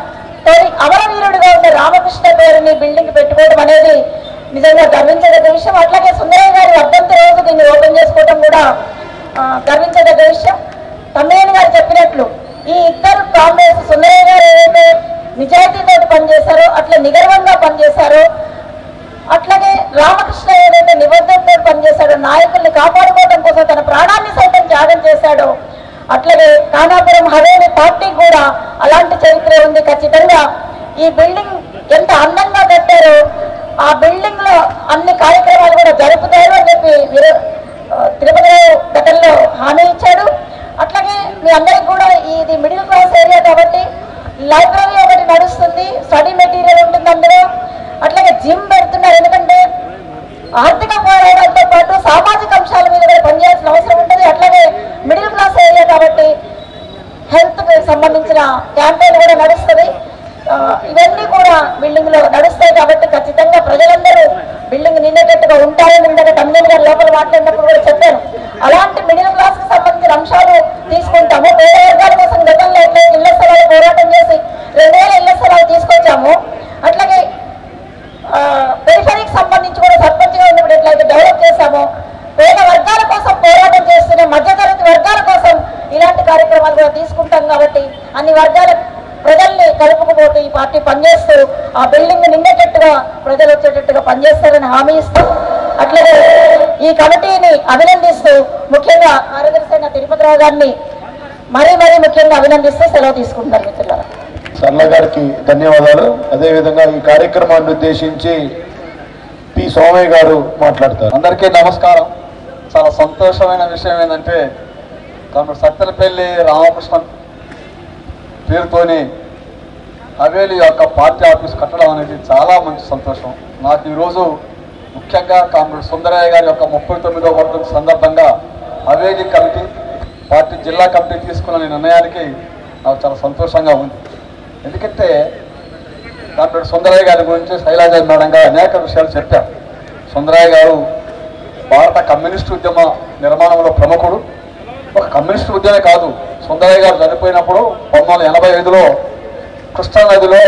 తొలి అమరవీరుడిగా ఉన్న రామకృష్ణ పేరుని బిల్డింగ్ పెట్టుకోవడం అనేది నిజంగా గర్వించదగ్గ విషయం. అట్లాగే సుందరయ్య గారి వర్ధంతి రోజు దీన్ని ఓపెన్ చేసుకోవడం కూడా గర్వించదగ్గ విషయం. తమ్మినేని గారు చెప్పినట్లు ఈ ఇద్దరు కాంగ్రెస్, సుందరయ్య గారు ఏదైతే నిజాయితీతో పనిచేశారో, అట్లా నిగర్వంగా పనిచేశారో, అట్లాగే రామకృష్ణ ఏదైతే నిబద్ధతతో పనిచేశాడో, నాయకుల్ని కాపాడుకోవడం కోసం తన ప్రాణాన్ని సైతం త్యాగం చేశాడో, అట్లాగే కానాపురం హవేలి పార్టీకి కూడా అలాంటి చరిత్ర ఉంది. ఖచ్చితంగా ఈ బిల్డింగ్ ఎంత అందంగా కట్టారో ఆ బిల్డింగ్ లో అన్ని కార్యక్రమాలు కూడా జరుపుతారు అని చెప్పి తిరుపతిరావు గతంలో హామీ ఇచ్చాడు. అట్లాగే మీ అందరికి కూడా ఇది మిడిల్ క్లాస్ ఏరియా కాబట్టి లైబ్రరీ ఒకటి నడుస్తుంది, స్టడీ మెటీరియల్ ఉంటుంది అందులో. అట్లాగే జిమ్ పెడుతున్నారు, ఎందుకంటే ఆర్థిక పోరాటాలతో పాటు సామాజిక అంశాల మీద కూడా పనిచేయాల్సిన అవసరం ఉంటుంది. అట్లాగే మిడిల్ క్లాస్ ఏరియా కాబట్టి హెల్త్ సంబంధించిన క్యాంపెయిన్ కూడా నడుస్తుంది. ఇవన్నీ కూడా బిల్డింగ్ లో నడుస్తాయి కాబట్టి ఖచ్చితంగా ప్రజలందరూ బిల్డింగ్ నిండేటట్టుగా ఉంటారని ఇందాక తమ్మినేని గారు లోపల మాట్లాడినప్పుడు కూడా చెప్పాను. అలాంటి మిడిల్ క్లాస్ కి సంబంధించిన అంశాలు తీసుకుంటాము. పేద వర్గాల కోసం గతంలో ఎట్లయితే ఇళ్ల స్థలాలు పోరాటం చేసి 2000 ఇళ్ల స్థలాలు తీసుకొచ్చాము, అట్లాగే పెరిఫరీకి సంబంధించి కూడా సర్పంచ్గా ఉన్నప్పుడు ఎట్లయితే డెవలప్ చేశామో, పేద వర్గాల కోసం పోరాటం చేస్తున్న మధ్యతరగతి వర్గాల కోసం ఇలాంటి కార్యక్రమాలు కూడా తీసుకుంటాం. కాబట్టి అన్ని వర్గాల ప్రజల్ని కలుపుకుపోతూ ఈ పార్టీ పనిచేస్తూ ఆ బిల్డింగ్ నిండేటట్టుగా ప్రజలు వచ్చేటట్టుగా పనిచేస్తారని హామీ ఇస్తూ, అట్లాగే ఈ కమిటీని అభినందిస్తూ ముఖ్యంగా కార్యదర్శి అయిన తిరుపతిరావు గారిని మరీ ముఖ్యంగా అభినందిస్తూ సెలవు తీసుకుంటున్నారు. మిత్రులారా,
సర్ల గారికి ధన్యవాదాలు. అదేవిధంగా ఈ కార్యక్రమాన్ని ఉద్దేశించి పి సోమయ్య గారు మాట్లాడతారు.
అందరికీ నమస్కారం. చాలా సంతోషమైన విషయం ఏంటంటే సత్తెనపల్లి రామకృష్ణ పేరుతోనే హవేలీ యొక్క పార్టీ ఆఫీస్ కట్టడం అనేది చాలా మంచి సంతోషం. నాకు ఈరోజు ముఖ్యంగా కామ్రేడ్ సుందరయ్య గారి యొక్క 39వ వర్ధంతి సందర్భంగా హవేలీ కమిటీ పార్టీ జిల్లా కమిటీ తీసుకున్న నిర్ణయానికి నాకు చాలా సంతోషంగా ఉంది. ఎందుకంటే కామ్రేడ్ సుందరయ్య గారి గురించి శైలజ మేడం గారు అనేక విషయాలు చెప్పారు. సుందరయ్య గారు భారత కమ్యూనిస్టు ఉద్యమ నిర్మాణంలో ప్రముఖుడు. ఒక కమ్యూనిస్టు ఉద్యమే కాదు, సుందరయ్య గారు చనిపోయినప్పుడు 1985లో కృష్ణానదిలో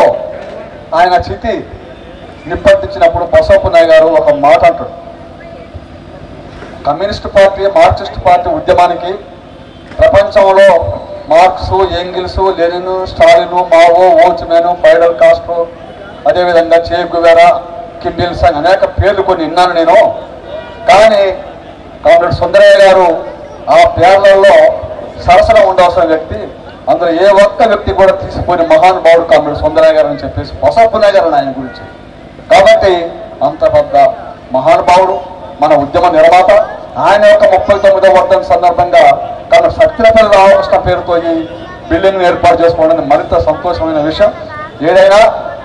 ఆయన చితి నిప్పంటించినప్పుడు బసవపున్నయ్య గారు ఒక మాట అంటాడు, కమ్యూనిస్టు పార్టీ మార్క్సిస్ట్ పార్టీ ఉద్యమానికి ప్రపంచంలో Marx, Engels, Lenin, Stalin, Mao, ఓచ్మెన్, ఫైడల్ కాస్ట్రో, అదేవిధంగా చే గువేరా, కిమ్ ఇల్ సంగ్ అనేక పేర్లు కొన్ని విన్నాను నేను. కానీ కామ్రేడ్ సుందరయ్య గారు ఆ పేర్లలో సరసన ఉండాల్సిన వ్యక్తి, అందులో ఏ ఒక్క వ్యక్తి కూడా తీసిపోయిన మహానుభావుడు కామ్రేడ్ సుందరయ్య గారు అని చెప్పేసి బసవపున్నయ్య గారు ఆయన గురించి. కాబట్టి అంత పెద్ద మహానుభావుడు, మన ఉద్యమ నిర్మాత. ఆయన యొక్క 39వ వర్ధంతి సందర్భంగా కానీ సత్యనపల్లి రామకృష్ణ పేరుతో ఈ బిల్డింగ్ ఏర్పాటు చేసుకోవడం మరింత సంతోషమైన విషయం. ఏదైనా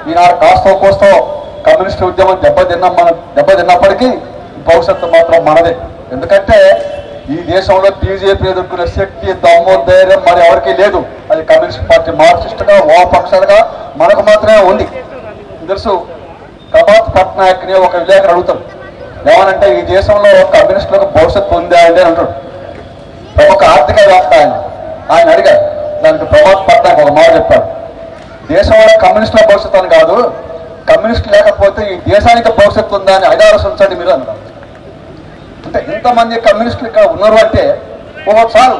ఈనాడు కాస్తో కోస్తో కమ్యూనిస్టు ఉద్యమం దెబ్బతిన్నప్పటికీ భవిష్యత్తు మాత్రం మనదే. ఎందుకంటే ఈ దేశంలో బీజేపీ ఎదుర్కొనే శక్తి, దమ్ము, ధైర్యం మరి ఎవరికీ లేదు. అది కమ్యూనిస్ట్ పార్టీ మార్క్సిస్టుగా, వామపక్షాలుగా మనకు మాత్రమే ఉంది. తెలుసు. ప్రభాత్ పట్నాయక్ని ఒక విలేకరు అడుగుతాడు, ఏమనంటే ఈ దేశంలో కమ్యూనిస్టులకు భవిష్యత్తు ఉందా అండి అని అంటాడు. ప్రముఖ ఆర్థికవేత్త ఆయన అడిగారు. దానికి ప్రభాత్ పట్నాయక్ ఒక మాట చెప్పాడు, దేశంలో కమ్యూనిస్టుల భవిష్యత్తు అని కాదు, కమ్యూనిస్టు లేకపోతే ఈ దేశానికి భవిష్యత్తు ఉందా అని ఆలోచించండి మీరు అన్నారు. అంటే ఇంతమంది కమ్యూనిస్టులు ఇక్కడ ఉన్నారు అంటే ఒకసారి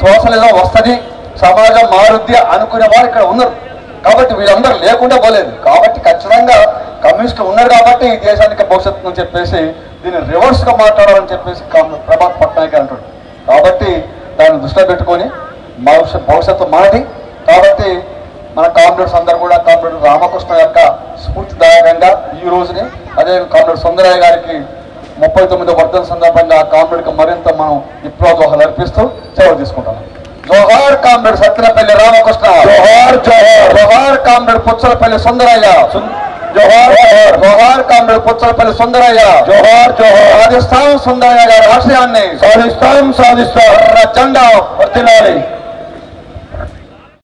సోషలిజం వస్తుంది, సమాజం మారుద్ది అనుకునే వారు ఇక్కడ ఉన్నారు. కాబట్టి వీళ్ళందరూ లేకుండా పోలేదు. కాబట్టి ఖచ్చితంగా కమ్యూనిస్టులు ఉన్నారు కాబట్టి ఈ దేశానికి భవిష్యత్తు అని చెప్పేసి దీన్ని రివర్స్గా మాట్లాడాలని చెప్పేసి ప్రభాత్ పట్నాయక్ అంటాడు. కాబట్టి దాన్ని దృష్టిలో పెట్టుకొని భవిష్యత్తు మాది. కాబట్టి మన కామ్రేడ్స్ అందరూ కూడా కామ్రేడ్ రామకృష్ణ యొక్క స్ఫూర్తిదాయకంగా ఈ రోజుని, అదే కామ్రేడ్ సుందరయ్య గారికి 39వ వర్ధంతి సందర్భంగా కామ్రేడ్కి మరింత మనం విప్లవోహాలు అర్పిస్తూ సెలవు తీసుకుంటున్నాం. జోహార్ కామ్రేడ్ సత్యనపల్లి రామకృష్ణ, జోహార్ జోహార్. జోహార్ కామ్రేడ్ పుచ్చలపల్లి సుందరయ్య, జోహార్ జోహార్. జోహార్ కామ్రేడ్ పుచ్చలపల్లి సుందరయ్య, జోహార్ జోహార్. సాధిస్తాం సుందరయ్య గారి ఆశయాన్ని, సాధిస్తాం. జెండా వర్ధిల్లాలి.